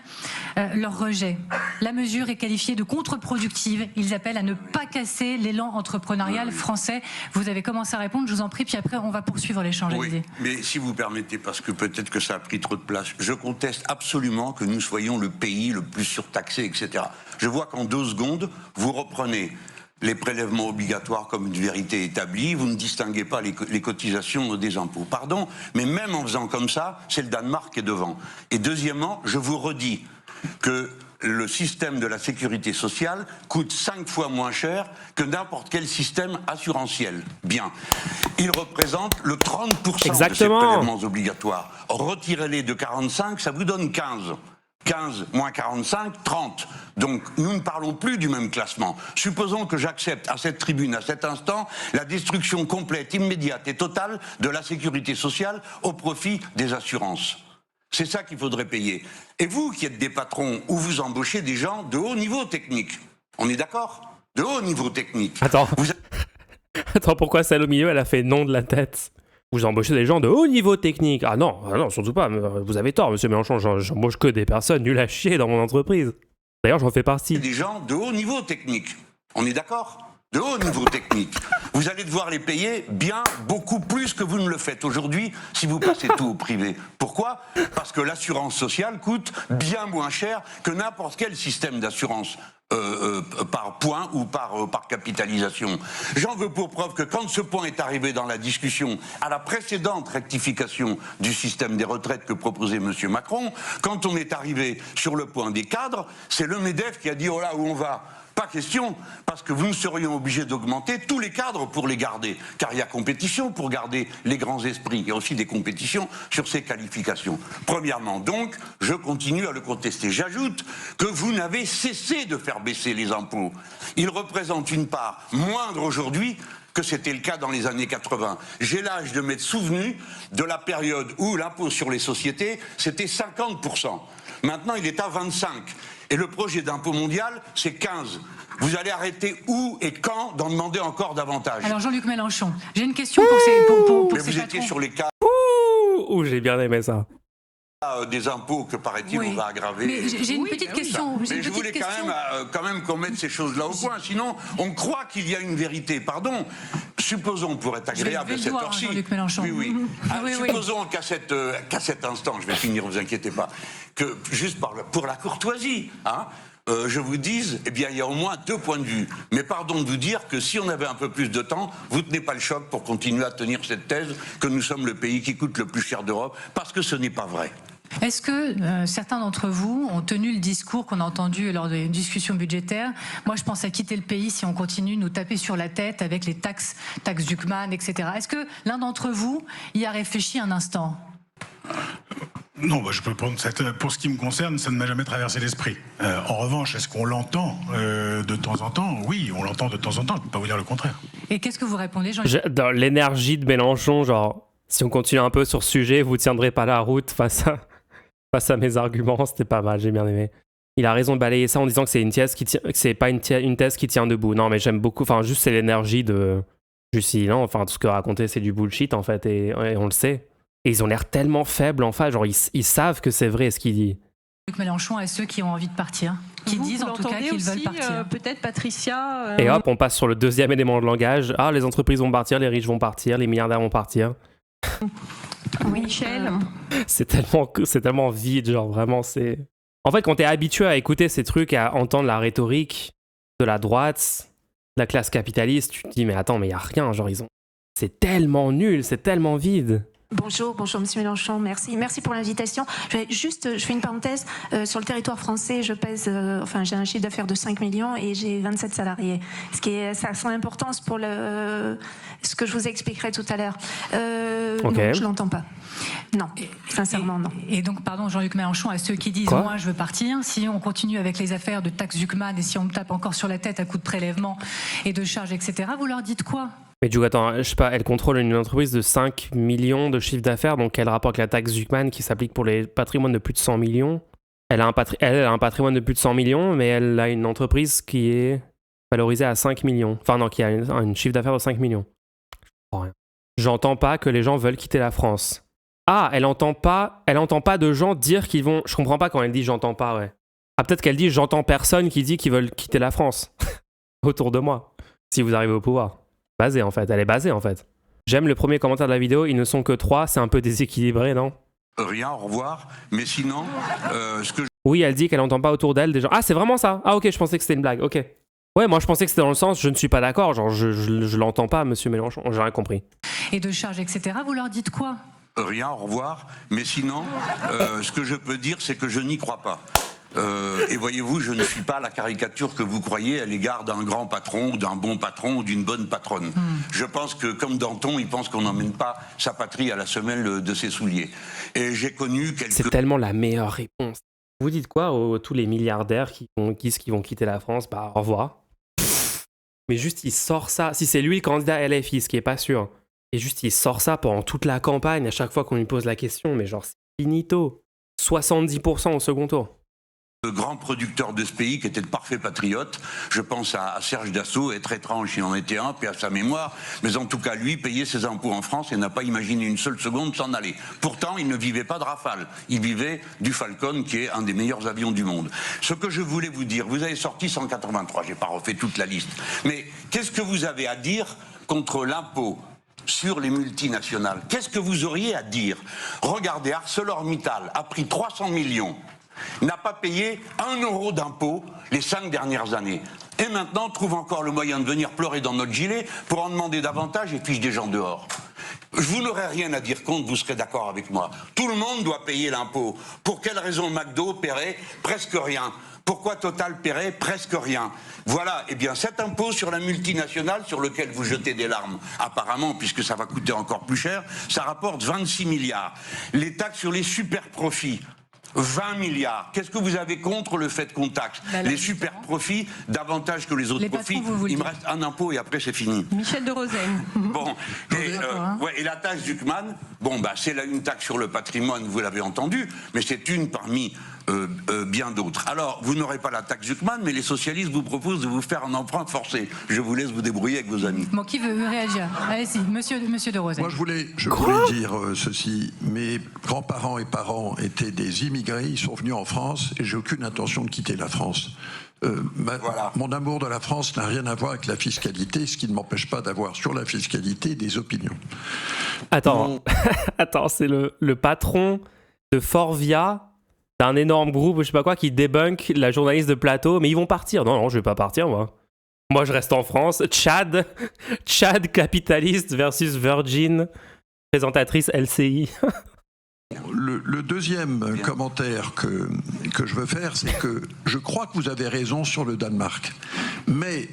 leur rejet. La mesure est qualifiée de contre-productive. Ils appellent à ne pas casser l'élan entrepreneurial français. Vous avez commencé à répondre, je vous en prie, puis après on va poursuivre l'échange. Oui. Mais si vous permettez, parce que peut-être que ça a pris trop de place, je conteste absolument que nous soyons le pays le plus surtaxé, etc. Je vois qu'en 2 secondes, vous reprenez les prélèvements obligatoires comme une vérité établie, vous ne distinguez pas les cotisations des impôts. Pardon, mais même en faisant comme ça, c'est le Danemark qui est devant. Et deuxièmement, je vous redis que le système de la sécurité sociale coûte 5 fois moins cher que n'importe quel système assurantiel. Bien. Il représente le 30% Exactement. de ces prélèvements obligatoires. Retirez-les de 45, ça vous donne 15. 15 moins 45, 30. Donc nous ne parlons plus du même classement. Supposons que j'accepte à cette tribune, à cet instant, la destruction complète, immédiate et totale de la sécurité sociale au profit des assurances. C'est ça qu'il faudrait payer. Et vous qui êtes des patrons, où vous embauchez des gens de haut niveau technique, on est d'accord ? De haut niveau technique. Attends, pourquoi celle au milieu, elle a fait non de la tête ? Vous embauchez des gens de haut niveau technique. Ah non, surtout pas, vous avez tort, monsieur Mélenchon, j'embauche que des personnes nulles à chier dans mon entreprise. D'ailleurs, j'en fais partie. Des gens de haut niveau technique, on est d'accord ? De haut niveau technique. Vous allez devoir les payer bien, beaucoup plus que vous ne le faites aujourd'hui si vous passez tout au privé. Pourquoi ? Parce que l'assurance sociale coûte bien moins cher que n'importe quel système d'assurance. Par point ou par capitalisation. J'en veux pour preuve que quand ce point est arrivé dans la discussion à la précédente rectification du système des retraites que proposait M. Macron, quand on est arrivé sur le point des cadres, c'est le MEDEF qui a dit « Oh là, où on va ?» Pas question, parce que vous ne seriez obligés d'augmenter tous les cadres pour les garder, car il y a compétition pour garder les grands esprits. Il y a aussi des compétitions sur ces qualifications. Premièrement, donc, je continue à le contester. J'ajoute que vous n'avez cessé de faire baisser les impôts. Ils représentent une part moindre aujourd'hui que c'était le cas dans les années 80. J'ai l'âge de m'être souvenu de la période où l'impôt sur les sociétés, c'était 50%. Maintenant, il est à 25%. Et le projet d'impôt mondial, c'est 15. Vous allez arrêter où et quand d'en demander encore davantage? Alors Jean-Luc Mélenchon, j'ai une question pour Mais ces vous patrons. étiez sur les cas J'ai bien aimé ça. des impôts que, paraît-il, Oui. on va aggraver. Mais j'ai une petite question. Mais je voulais quand même qu'on mette ces choses-là au point. Sinon, on croit qu'il y a une vérité. Pardon. Supposons, pour être agréable à cette heure-ci. Jean-Luc Mélenchon. Oui. Oui. Supposons qu'à cet instant, je vais finir, ne vous inquiétez pas, que juste pour la courtoisie, je vous dise, eh bien, il y a au moins 2 points de vue. Mais pardon de vous dire que si on avait un peu plus de temps, vous ne tenez pas le choc pour continuer à tenir cette thèse que nous sommes le pays qui coûte le plus cher d'Europe, parce que ce n'est pas vrai. Est-ce que certains d'entre vous ont tenu le discours qu'on a entendu lors des discussions budgétaires? Moi, je pense à quitter le pays si on continue de nous taper sur la tête avec les taxes Zuckman, etc. Est-ce que l'un d'entre vous y a réfléchi un instant? Non, je peux prendre pour ce qui me concerne, ça ne m'a jamais traversé l'esprit. En revanche, est-ce qu'on l'entend de temps en temps? Oui, on l'entend de temps en temps, je ne peux pas vous dire le contraire. Et qu'est-ce que vous répondez, Jean? Dans l'énergie de Mélenchon, genre, si on continue un peu sur ce sujet, vous ne tiendrez pas la route face à mes arguments, c'était pas mal, j'ai bien aimé. Il a raison de balayer ça en disant que c'est une thèse qui tient, que c'est pas une thèse qui tient debout. Non, mais j'aime beaucoup, enfin, juste c'est l'énergie de Jussie, non, enfin, tout ce que raconter, c'est du bullshit, en fait, et on le sait. Et ils ont l'air tellement faibles, en fait, genre, ils savent que c'est vrai ce qu'il dit. Luc Mélenchon à ceux qui ont envie de partir, qui disent en tout cas qu'ils veulent partir. Peut-être Patricia. Et hop, on passe sur le deuxième élément de langage. Ah, les entreprises vont partir, les riches vont partir, les milliardaires vont partir. Oui, Michel. C'est tellement vide, genre vraiment, c'est... En fait, quand t'es habitué à écouter ces trucs, à entendre la rhétorique de la droite, de la classe capitaliste, tu te dis, mais attends, mais il n'y a rien, genre c'est tellement nul, c'est tellement vide. Bonjour Monsieur Mélenchon, merci pour l'invitation. Je fais une parenthèse, sur le territoire français, j'ai un chiffre d'affaires de 5 millions et j'ai 27 salariés. Ça a son importance pour ce que je vous expliquerai tout à l'heure. Okay. Non, je l'entends pas. Non, sincèrement non. Et donc, pardon, Jean-Luc Mélenchon, à ceux qui disent, moi je veux partir, si on continue avec les affaires de taxes Zuckman et si on me tape encore sur la tête à coups de prélèvements et de charges, etc., vous leur dites quoi? Mais du coup, attends, je sais pas, elle contrôle une entreprise de 5 millions de chiffre d'affaires, donc quel rapport avec la taxe Zuckman qui s'applique pour les patrimoines de plus de 100 millions? Elle a un patrimoine de plus de 100 millions, mais elle a une entreprise qui est valorisée à 5 millions. Enfin non, qui a un chiffre d'affaires de 5 millions. Je comprends rien. J'entends pas que les gens veulent quitter la France. Ah, elle entend pas de gens dire qu'ils vont... Je comprends pas quand elle dit j'entends pas, ouais. Ah, peut-être qu'elle dit j'entends personne qui dit qu'ils veulent quitter la France. Autour de moi. Si vous arrivez au pouvoir. Basée en fait, elle est basée en fait. J'aime le premier commentaire de la vidéo, ils ne sont que 3, c'est un peu déséquilibré, non? Rien, au revoir. Mais sinon, Oui, elle dit qu'elle n'entend pas autour d'elle des gens. Ah, c'est vraiment ça? Ah ok, je pensais que c'était une blague, ok. Ouais, moi je pensais que c'était dans le sens, je ne suis pas d'accord, genre je l'entends pas, monsieur Mélenchon, j'ai rien compris. Et de charges, etc., vous leur dites quoi? Rien, au revoir. Mais sinon, ce que je peux dire, c'est que je n'y crois pas. Et voyez-vous, je ne suis pas la caricature que vous croyez à l'égard d'un grand patron, ou d'un bon patron, ou d'une bonne patronne. Je pense que, comme Danton, il pense qu'on n'emmène pas sa patrie à la semelle de ses souliers. Et j'ai connu quelques... C'est tellement la meilleure réponse. Vous dites quoi aux tous les milliardaires qui disent qu'ils vont quitter la France? Bah, au revoir. Mais juste, il sort ça. Si c'est lui le candidat LFI, ce qui est pas sûr, et juste, il sort ça pendant toute la campagne, à chaque fois qu'on lui pose la question, mais genre, c'est finito. 70% au second tour. Le grand producteur de ce pays qui était de parfaits patriotes. Je pense à Serge Dassault, être étrange s'il en était un, paix à sa mémoire, mais en tout cas lui payait ses impôts en France et n'a pas imaginé une seule seconde s'en aller. Pourtant, il ne vivait pas de Rafale, il vivait du Falcon qui est un des meilleurs avions du monde. Ce que je voulais vous dire, vous avez sorti 183, j'ai pas refait toute la liste, mais qu'est-ce que vous avez à dire contre l'impôt sur les multinationales? Qu'est-ce que vous auriez à dire? Regardez, ArcelorMittal a pris 300 millions, n'a pas payé 1 euro d'impôt les 5 dernières années. Et maintenant trouve encore le moyen de venir pleurer dans notre gilet pour en demander davantage et fiche des gens dehors. Vous n'aurez rien à dire contre, vous serez d'accord avec moi. Tout le monde doit payer l'impôt. Pour quelle raison McDo paierait presque rien? Pourquoi Total paierait presque rien? Voilà, eh bien cet impôt sur la multinationale sur lequel vous jetez des larmes, apparemment, puisque ça va coûter encore plus cher, ça rapporte 26 milliards. Les taxes sur les super profits, 20 milliards. Qu'est-ce que vous avez contre le fait qu'on taxe les super profits davantage que les autres profits? Il me reste un impôt et après c'est fini. Michel de Rosen. Bon, et la taxe Zuckman, bon, bah, c'est une taxe sur le patrimoine, vous l'avez entendu, mais c'est une parmi bien d'autres. Alors, vous n'aurez pas la taxe Zuckman, mais les socialistes vous proposent de vous faire un emprunt forcé. Je vous laisse vous débrouiller avec vos amis. Bon, qui veut réagir? Allez-y, monsieur de Rosen. Moi, je voulais dire ceci. Mes grands-parents et parents étaient des immigrés, ils sont venus en France et j'ai aucune intention de quitter la France. Voilà. Mon amour de la France n'a rien à voir avec la fiscalité, ce qui ne m'empêche pas d'avoir sur la fiscalité des opinions. Attends, c'est le patron de Forvia. T'as un énorme groupe, je sais pas quoi, qui débunk la journaliste de plateau, mais ils vont partir. Non, je vais pas partir, moi. Moi, je reste en France. Chad capitaliste versus Virgin, présentatrice LCI. Le deuxième commentaire que je veux faire, c'est que je crois que vous avez raison sur le Danemark. Mais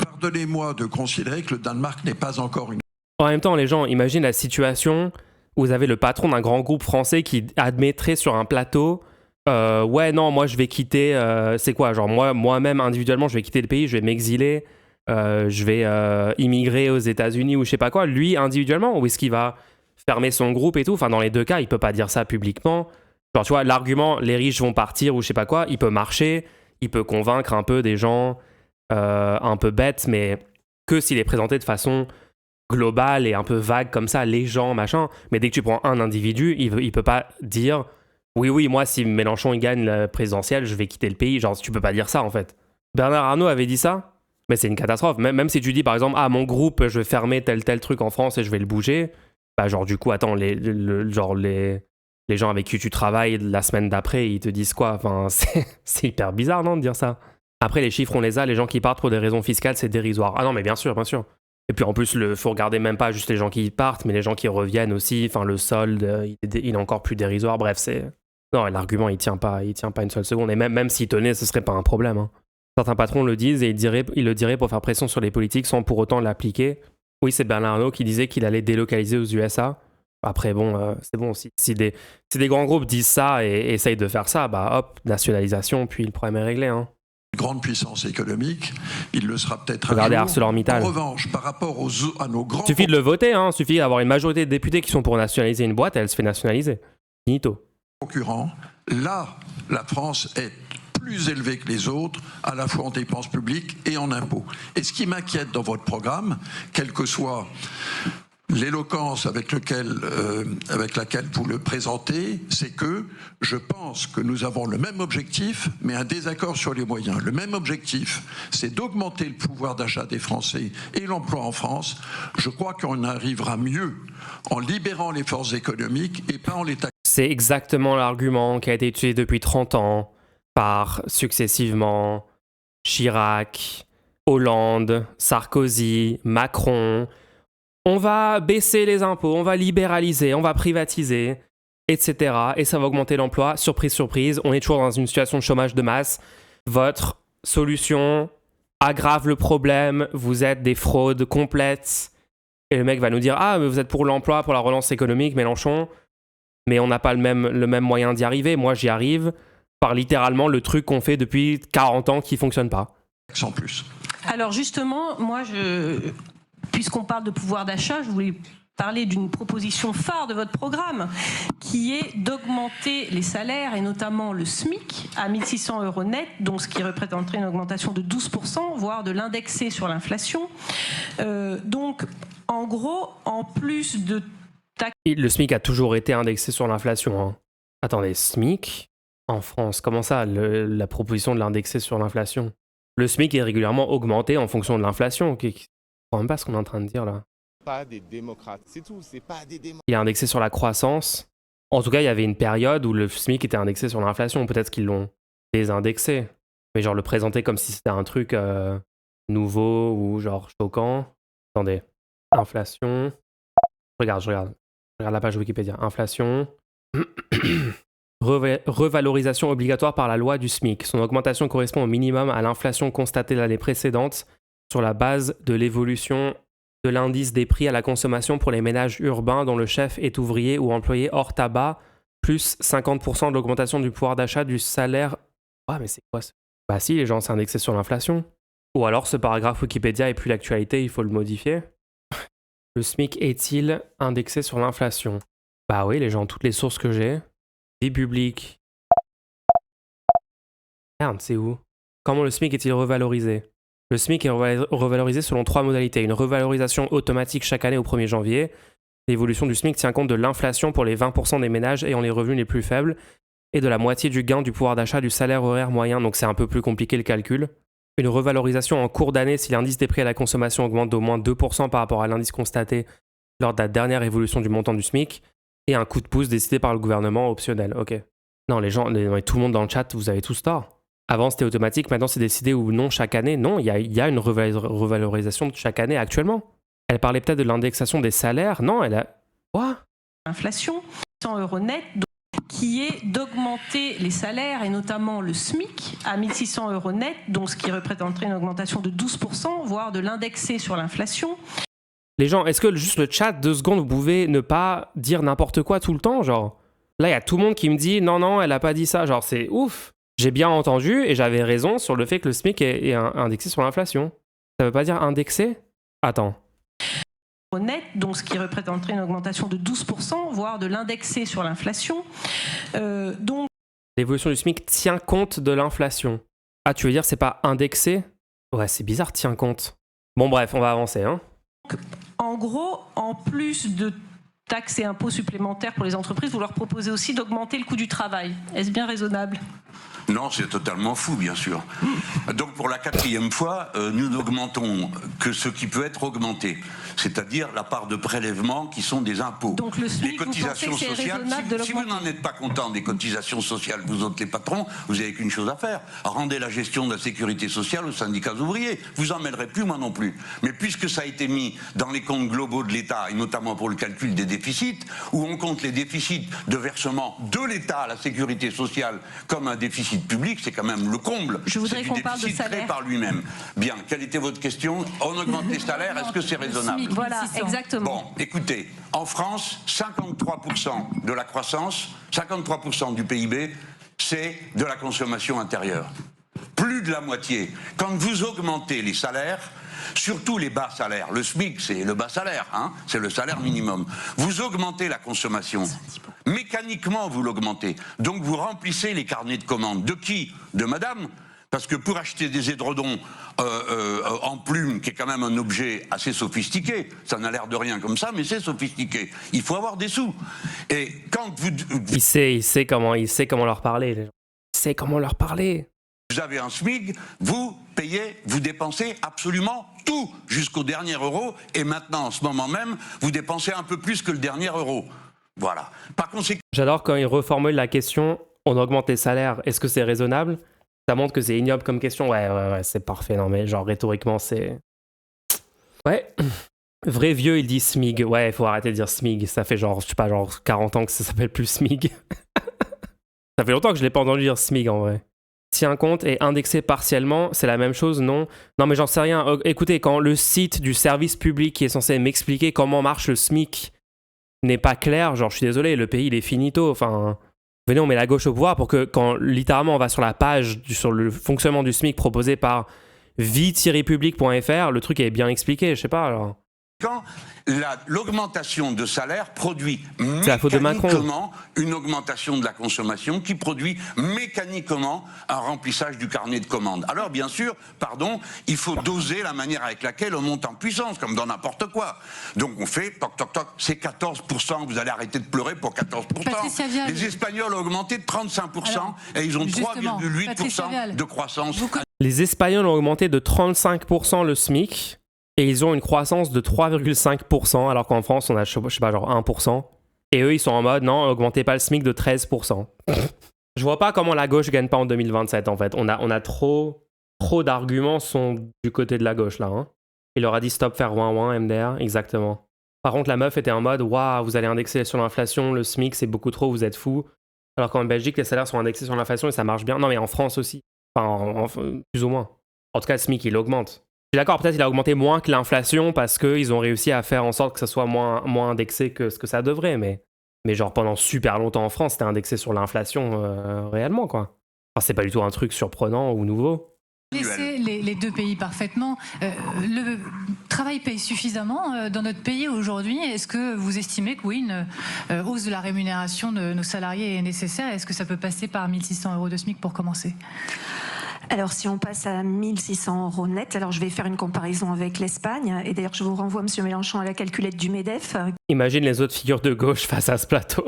pardonnez-moi de considérer que le Danemark n'est pas encore une... En même temps, les gens imaginent la situation où vous avez le patron d'un grand groupe français qui admettrait sur un plateau ouais, non, moi je vais quitter, c'est quoi, genre moi-même individuellement je vais quitter le pays, je vais m'exiler, je vais immigrer aux États-Unis ou je sais pas quoi. Lui individuellement, ou est-ce qu'il va fermer son groupe et tout? Enfin, dans les deux cas, il peut pas dire ça publiquement. Genre, tu vois, l'argument les riches vont partir ou je sais pas quoi, il peut marcher, il peut convaincre un peu des gens un peu bêtes, mais que s'il est présenté de façon globale et un peu vague comme ça, les gens, machin. Mais dès que tu prends un individu, il peut pas dire oui, moi, si Mélenchon il gagne la présidentielle, je vais quitter le pays. Genre, tu peux pas dire ça, en fait. Bernard Arnault avait dit ça, mais c'est une catastrophe. Même si tu dis, par exemple, mon groupe, je vais fermer tel truc en France et je vais le bouger, bah, genre, du coup, attends, les gens avec qui tu travailles la semaine d'après, ils te disent quoi? Enfin, c'est hyper bizarre, non, de dire ça? Après, les chiffres, on les a. Les gens qui partent pour des raisons fiscales, c'est dérisoire. Ah non, mais bien sûr, bien sûr. Et puis en plus, faut regarder même pas juste les gens qui partent, mais les gens qui reviennent aussi. Enfin, le solde, il est encore plus dérisoire. Bref, non, l'argument, il tient pas une seule seconde. Et même s'il tenait, ce serait pas un problème. Hein. Certains patrons le disent et ils le diraient pour faire pression sur les politiques sans pour autant l'appliquer. Oui, c'est Bernard Arnault qui disait qu'il allait délocaliser aux USA. Après, bon, c'est bon. Si des grands groupes disent ça et essayent de faire ça, bah hop, nationalisation, puis le problème est réglé. Hein. Grande puissance économique, il le sera peut-être un Regardez jour. ArcelorMittal. En revanche, par rapport à nos grands... Suffit de le voter, hein. Suffit d'avoir une majorité de députés qui sont pour nationaliser une boîte, elle se fait nationaliser. Finito. Concurrents, là, la France est plus élevée que les autres, à la fois en dépenses publiques et en impôts. Et ce qui m'inquiète dans votre programme, quelle que soit l'éloquence avec laquelle vous le présentez, c'est que je pense que nous avons le même objectif, mais un désaccord sur les moyens. Le même objectif, c'est d'augmenter le pouvoir d'achat des Français et l'emploi en France. Je crois qu'on arrivera mieux en libérant les forces économiques et pas en les taxant. C'est exactement l'argument qui a été utilisé depuis 30 ans par successivement Chirac, Hollande, Sarkozy, Macron. On va baisser les impôts, on va libéraliser, on va privatiser, etc. Et ça va augmenter l'emploi. Surprise, surprise, on est toujours dans une situation de chômage de masse. Votre solution aggrave le problème, vous êtes des fraudes complètes. Et le mec va nous dire « Ah, mais vous êtes pour l'emploi, pour la relance économique, Mélenchon, mais on n'a pas le même moyen d'y arriver. Moi, j'y arrive par littéralement le truc qu'on fait depuis 40 ans qui ne fonctionne pas. » Sans plus. Alors justement, moi, puisqu'on parle de pouvoir d'achat, je voulais parler d'une proposition phare de votre programme, qui est d'augmenter les salaires, et notamment le SMIC, à 1 600 € net, donc ce qui représenterait une augmentation de 12%, voire de l'indexer sur l'inflation. Donc, en gros, en plus de... Le SMIC a toujours été indexé sur l'inflation. Hein. Attendez, SMIC en France, comment ça, la proposition de l'indexer sur l'inflation? Le SMIC est régulièrement augmenté en fonction de l'inflation. Je ne comprends même pas ce qu'on est en train de dire là. Pas des démocrates, c'est tout, c'est pas des démocrates. Il est indexé sur la croissance. En tout cas, il y avait une période où le SMIC était indexé sur l'inflation. Peut-être qu'ils l'ont désindexé. Mais genre le présenter comme si c'était un truc nouveau ou genre choquant. Attendez. Inflation. Je regarde la page Wikipédia. Inflation. Revalorisation obligatoire par la loi du SMIC. Son augmentation correspond au minimum à l'inflation constatée l'année précédente sur la base de l'évolution de l'indice des prix à la consommation pour les ménages urbains dont le chef est ouvrier ou employé hors tabac, plus 50% de l'augmentation du pouvoir d'achat du salaire. Ah, mais c'est quoi ça? Bah si, les gens, c'est indexé sur l'inflation. Ou alors ce paragraphe Wikipédia est plus l'actualité, il faut le modifier. Le SMIC est-il indexé sur l'inflation? Bah oui, les gens, toutes les sources que j'ai. Vie publique. Merde, c'est où? Comment le SMIC est-il revalorisé? Le SMIC est revalorisé selon 3 modalités. Une revalorisation automatique chaque année au 1er janvier. L'évolution du SMIC tient compte de l'inflation pour les 20% des ménages ayant les revenus les plus faibles et de la moitié du gain du pouvoir d'achat du salaire horaire moyen. Donc c'est un peu plus compliqué le calcul. Une revalorisation en cours d'année si l'indice des prix à la consommation augmente d'au moins 2% par rapport à l'indice constaté lors de la dernière évolution du montant du SMIC. Et un coup de pouce décidé par le gouvernement optionnel. Ok. Non, tout le monde dans le chat, vous avez tous tort. Avant, c'était automatique, maintenant, c'est décidé ou non chaque année. Non, il y a une revalorisation de chaque année actuellement. Elle parlait peut-être de l'indexation des salaires. Non, elle a... Quoi ? Inflation, 100 € net, qui est d'augmenter les salaires, et notamment le SMIC, à 1 600 € net, donc ce qui représenterait une augmentation de 12%, voire de l'indexer sur l'inflation. Les gens, est-ce que juste le chat, 2 secondes, vous pouvez ne pas dire n'importe quoi tout le temps, genre ? Là, il y a tout le monde qui me dit « Non, elle a pas dit ça », genre c'est ouf. J'ai bien entendu et j'avais raison sur le fait que le SMIC est indexé sur l'inflation. Ça veut pas dire indexé ? Attends. Net, donc ce qui représenterait une augmentation de 12%, voire de l'indexer sur l'inflation. Donc l'évolution du SMIC tient compte de l'inflation. Ah, tu veux dire c'est pas indexé ? Ouais, c'est bizarre, tient compte. Bon bref, on va avancer. Hein. En gros, en plus de taxes et impôts supplémentaires pour les entreprises, vous leur proposez aussi d'augmenter le coût du travail. Est-ce bien raisonnable ? Non, c'est totalement fou, bien sûr. Donc, pour la 4e fois, nous n'augmentons que ce qui peut être augmenté, c'est-à-dire la part de prélèvements qui sont des impôts. Donc, le SMIC, les cotisations sociales, si vous n'en êtes pas content des cotisations sociales, vous autres les patrons, vous n'avez qu'une chose à faire. Rendez la gestion de la sécurité sociale aux syndicats ouvriers. Vous en mêlerez plus, moi non plus. Mais puisque ça a été mis dans les comptes globaux de l'État, et notamment pour le calcul des déficits, où on compte les déficits de versement de l'État à la sécurité sociale comme un déficit public, c'est quand même le comble. Je voudrais qu'on parle de salaire. Créé par lui-même. Bien, quelle était votre question ? On augmente les salaires, est-ce que c'est raisonnable ? Voilà, exactement. Bon, écoutez, en France, 53% de la croissance, 53% du PIB, c'est de la consommation intérieure. Plus de la moitié. Quand vous augmentez les salaires, surtout les bas salaires, le SMIC c'est le bas salaire, hein, c'est le salaire minimum, vous augmentez la consommation. Mécaniquement vous l'augmentez. Donc vous remplissez les carnets de commandes. De qui ? De madame ? Parce que pour acheter des édredons en plume, qui est quand même un objet assez sophistiqué, ça n'a l'air de rien comme ça, mais c'est sophistiqué. Il faut avoir des sous. Et quand vous... Il sait comment leur parler. Les gens. Il sait comment leur parler. Vous avez un SMIC, vous payez, vous dépensez absolument tout jusqu'au dernier euro. Et maintenant, en ce moment même, vous dépensez un peu plus que le dernier euro. Voilà. Par conséquent... J'adore quand il reformule la question, on augmente les salaires, est-ce que c'est raisonnable ? Ça montre que c'est ignoble comme question. Ouais, c'est parfait. Non, mais genre rhétoriquement, c'est... Ouais. Vrai vieux, il dit SMIG. Ouais, il faut arrêter de dire SMIG. Ça fait genre 40 ans que ça s'appelle plus SMIG. Ça fait longtemps que je l'ai pas entendu dire SMIG en vrai. Tient compte et indexé partiellement, c'est la même chose, non ? Non, mais j'en sais rien. Écoutez, quand le site du service public qui est censé m'expliquer comment marche le SMIC n'est pas clair, genre je suis désolé, le pays il est finito. Enfin, venez, on met la gauche au pouvoir pour que quand littéralement on va sur la page sur le fonctionnement du SMIC proposé par vie-public.fr, le truc est bien expliqué, je sais pas alors. Quand l'augmentation de salaire produit mécaniquement une augmentation de la consommation qui produit mécaniquement un remplissage du carnet de commandes. Alors bien sûr, il faut doser la manière avec laquelle on monte en puissance, comme dans n'importe quoi. Donc on fait toc toc toc, c'est 14%, vous allez arrêter de pleurer pour 14%. Les Espagnols ont augmenté de 35% et ils ont 3,8% de croissance. Les Espagnols ont augmenté de 35% le SMIC. Et ils ont une croissance de 3,5%, alors qu'en France, on a, je sais pas, genre 1%. Et eux, ils sont en mode, non, augmentez pas le SMIC de 13%. Je vois pas comment la gauche gagne pas en 2027, en fait. On a trop d'arguments sont du côté de la gauche, là. Hein. Il leur a dit stop, faire ouin, MDR, exactement. Par contre, la meuf était en mode, waouh, vous allez indexer sur l'inflation, le SMIC, c'est beaucoup trop, vous êtes fous. Alors qu'en Belgique, les salaires sont indexés sur l'inflation et ça marche bien. Non, mais en France aussi. Enfin, plus ou moins. En tout cas, le SMIC, il augmente. Je suis d'accord, peut-être il a augmenté moins que l'inflation parce qu'ils ont réussi à faire en sorte que ça soit moins indexé que ce que ça devrait. Mais genre pendant super longtemps en France, c'était indexé sur l'inflation réellement, quoi. Enfin, c'est pas du tout un truc surprenant ou nouveau. Laisser les deux pays parfaitement. Le travail paye suffisamment dans notre pays aujourd'hui. Est-ce que vous estimez que oui, une hausse de la rémunération de nos salariés est nécessaire ? Est-ce que ça peut passer par 1 600 € de SMIC pour commencer ? Alors, si on passe à 1 600 € net, alors je vais faire une comparaison avec l'Espagne. Et d'ailleurs, je vous renvoie, M. Mélenchon, à la calculette du MEDEF. Imagine les autres figures de gauche face à ce plateau.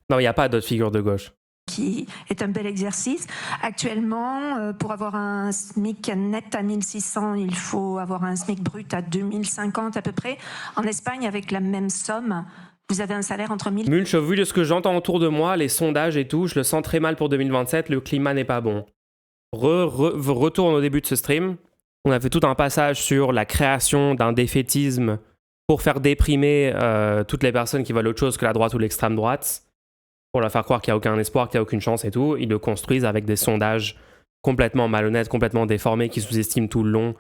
Non, il n'y a pas d'autres figures de gauche. Qui est un bel exercice. Actuellement, pour avoir un SMIC net à 1 600, il faut avoir un SMIC brut à 2 050 à peu près. En Espagne, avec la même somme, vous avez un salaire entre 1000... Mulch, vu de ce que j'entends autour de moi, les sondages et tout, je le sens très mal pour 2027, le climat n'est pas bon. Retourne au début de ce stream, on a fait tout un passage sur la création d'un défaitisme pour faire déprimer toutes les personnes qui veulent autre chose que la droite ou l'extrême droite, pour leur faire croire qu'il n'y a aucun espoir, qu'il n'y a aucune chance et tout. Ils le construisent avec des sondages complètement malhonnêtes, complètement déformés, qui sous-estiment tout le long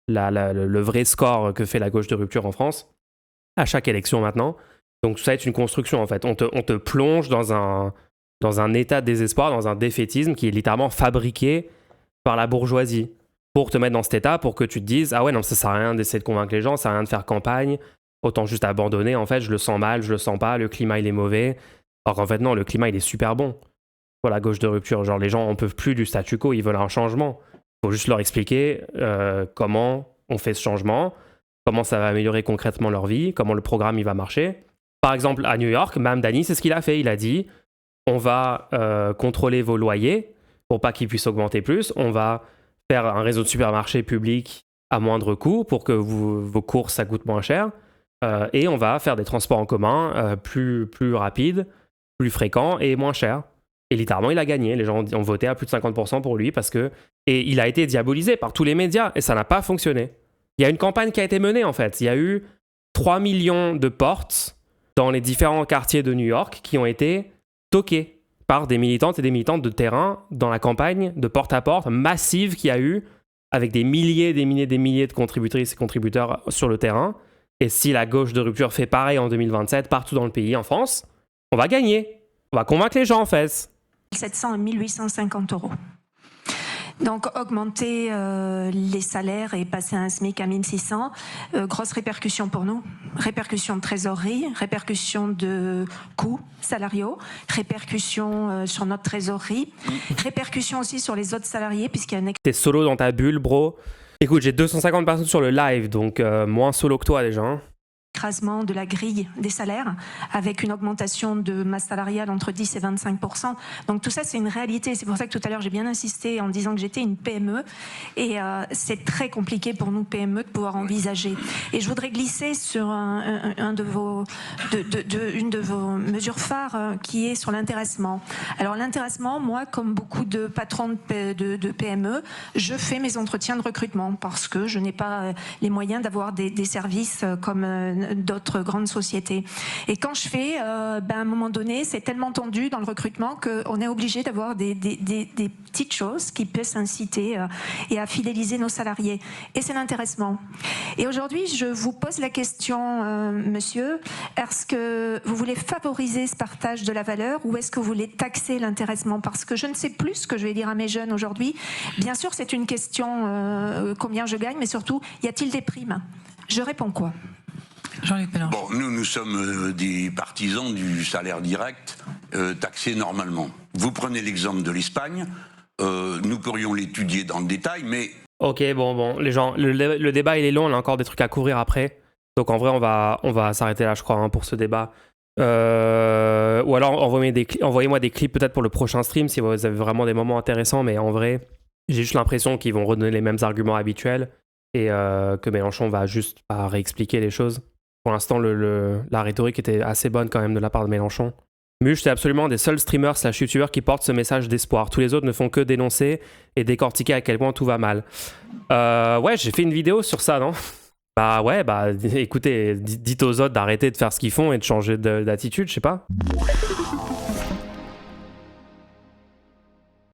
le vrai score que fait la gauche de rupture en France, à chaque élection maintenant. Donc ça va être une construction en fait. On te plonge dans un état de désespoir, dans un défaitisme qui est littéralement fabriqué par la bourgeoisie pour te mettre dans cet état, pour que tu te dises « Ah ouais, non, ça sert à rien d'essayer de convaincre les gens, ça sert à rien de faire campagne, autant juste abandonner, en fait, je le sens mal, je le sens pas, le climat il est mauvais. » Alors qu'en fait non, le climat il est super bon. Voilà, gauche de rupture, genre les gens en peuvent plus du statu quo, ils veulent un changement. Il faut juste leur expliquer comment on fait ce changement, comment ça va améliorer concrètement leur vie, comment le programme il va marcher. Par exemple, à New York, Mamdani, c'est ce qu'il a fait. Il a dit, on va contrôler vos loyers pour pas qu'ils puissent augmenter plus. On va faire un réseau de supermarchés publics à moindre coût pour que vos courses, ça coûte moins cher. Et on va faire des transports en commun plus rapides, plus fréquents et moins chers. Et littéralement, il a gagné. Les gens ont voté à plus de 50% pour lui parce que... Et il a été diabolisé par tous les médias et ça n'a pas fonctionné. Il y a une campagne qui a été menée en fait. Il y a eu 3 millions de portes dans les différents quartiers de New York qui ont été toqués par des militantes et des militantes de terrain dans la campagne de porte-à-porte massive qu'il y a eu avec des milliers de contributrices et contributeurs sur le terrain. Et si la gauche de rupture fait pareil en 2027 partout dans le pays, en France, on va gagner. On va convaincre les gens en fait. 700 et 1850 €. Donc augmenter les salaires et passer à un SMIC à 1600, grosse répercussion pour nous, répercussion de trésorerie, répercussion de coûts salariaux, répercussion sur notre trésorerie, répercussion aussi sur les autres salariés puisqu'il y a un... T'es solo dans ta bulle, bro. Écoute, j'ai 250 personnes sur le live, donc moins solo que toi déjà. écrasement de la grille des salaires avec une augmentation de masse salariale entre 10 et 25%. Donc tout ça, c'est une réalité. C'est pour ça que tout à l'heure, j'ai bien insisté en disant que j'étais une PME et c'est très compliqué pour nous, PME, de pouvoir envisager. Et je voudrais glisser sur une de vos mesures phares qui est sur l'intéressement. Alors l'intéressement, moi, comme beaucoup de patrons de PME, je fais mes entretiens de recrutement parce que je n'ai pas les moyens d'avoir des services comme d'autres grandes sociétés. Et quand je fais, à un moment donné, c'est tellement tendu dans le recrutement qu'on est obligé d'avoir des petites choses qui peuvent inciter et à fidéliser nos salariés. Et c'est l'intéressement. Et aujourd'hui, je vous pose la question, monsieur, est-ce que vous voulez favoriser ce partage de la valeur ou est-ce que vous voulez taxer l'intéressement? Parce que je ne sais plus ce que je vais dire à mes jeunes aujourd'hui. Bien sûr, c'est une question combien je gagne, mais surtout, y a-t-il des primes? Je réponds quoi? Jean-Luc Mélenchon. Bon, nous sommes des partisans du salaire direct taxé normalement. Vous prenez l'exemple de l'Espagne, nous pourrions l'étudier dans le détail, mais... Ok, bon, les gens, le débat il est long, on a encore des trucs à couvrir après. Donc en vrai, on va s'arrêter là, je crois, pour ce débat. Ou alors envoyez-moi des clips peut-être pour le prochain stream si vous avez vraiment des moments intéressants, mais en vrai, j'ai juste l'impression qu'ils vont redonner les mêmes arguments habituels et que Mélenchon va juste pas réexpliquer les choses. Pour l'instant, la rhétorique était assez bonne quand même de la part de Mélenchon. Muche, c'est absolument des seuls streamers / youtubeurs qui portent ce message d'espoir. Tous les autres ne font que dénoncer et décortiquer à quel point tout va mal. Ouais, j'ai fait une vidéo sur ça, non? Bah ouais, écoutez, dites aux autres d'arrêter de faire ce qu'ils font et de changer d'attitude, je sais pas.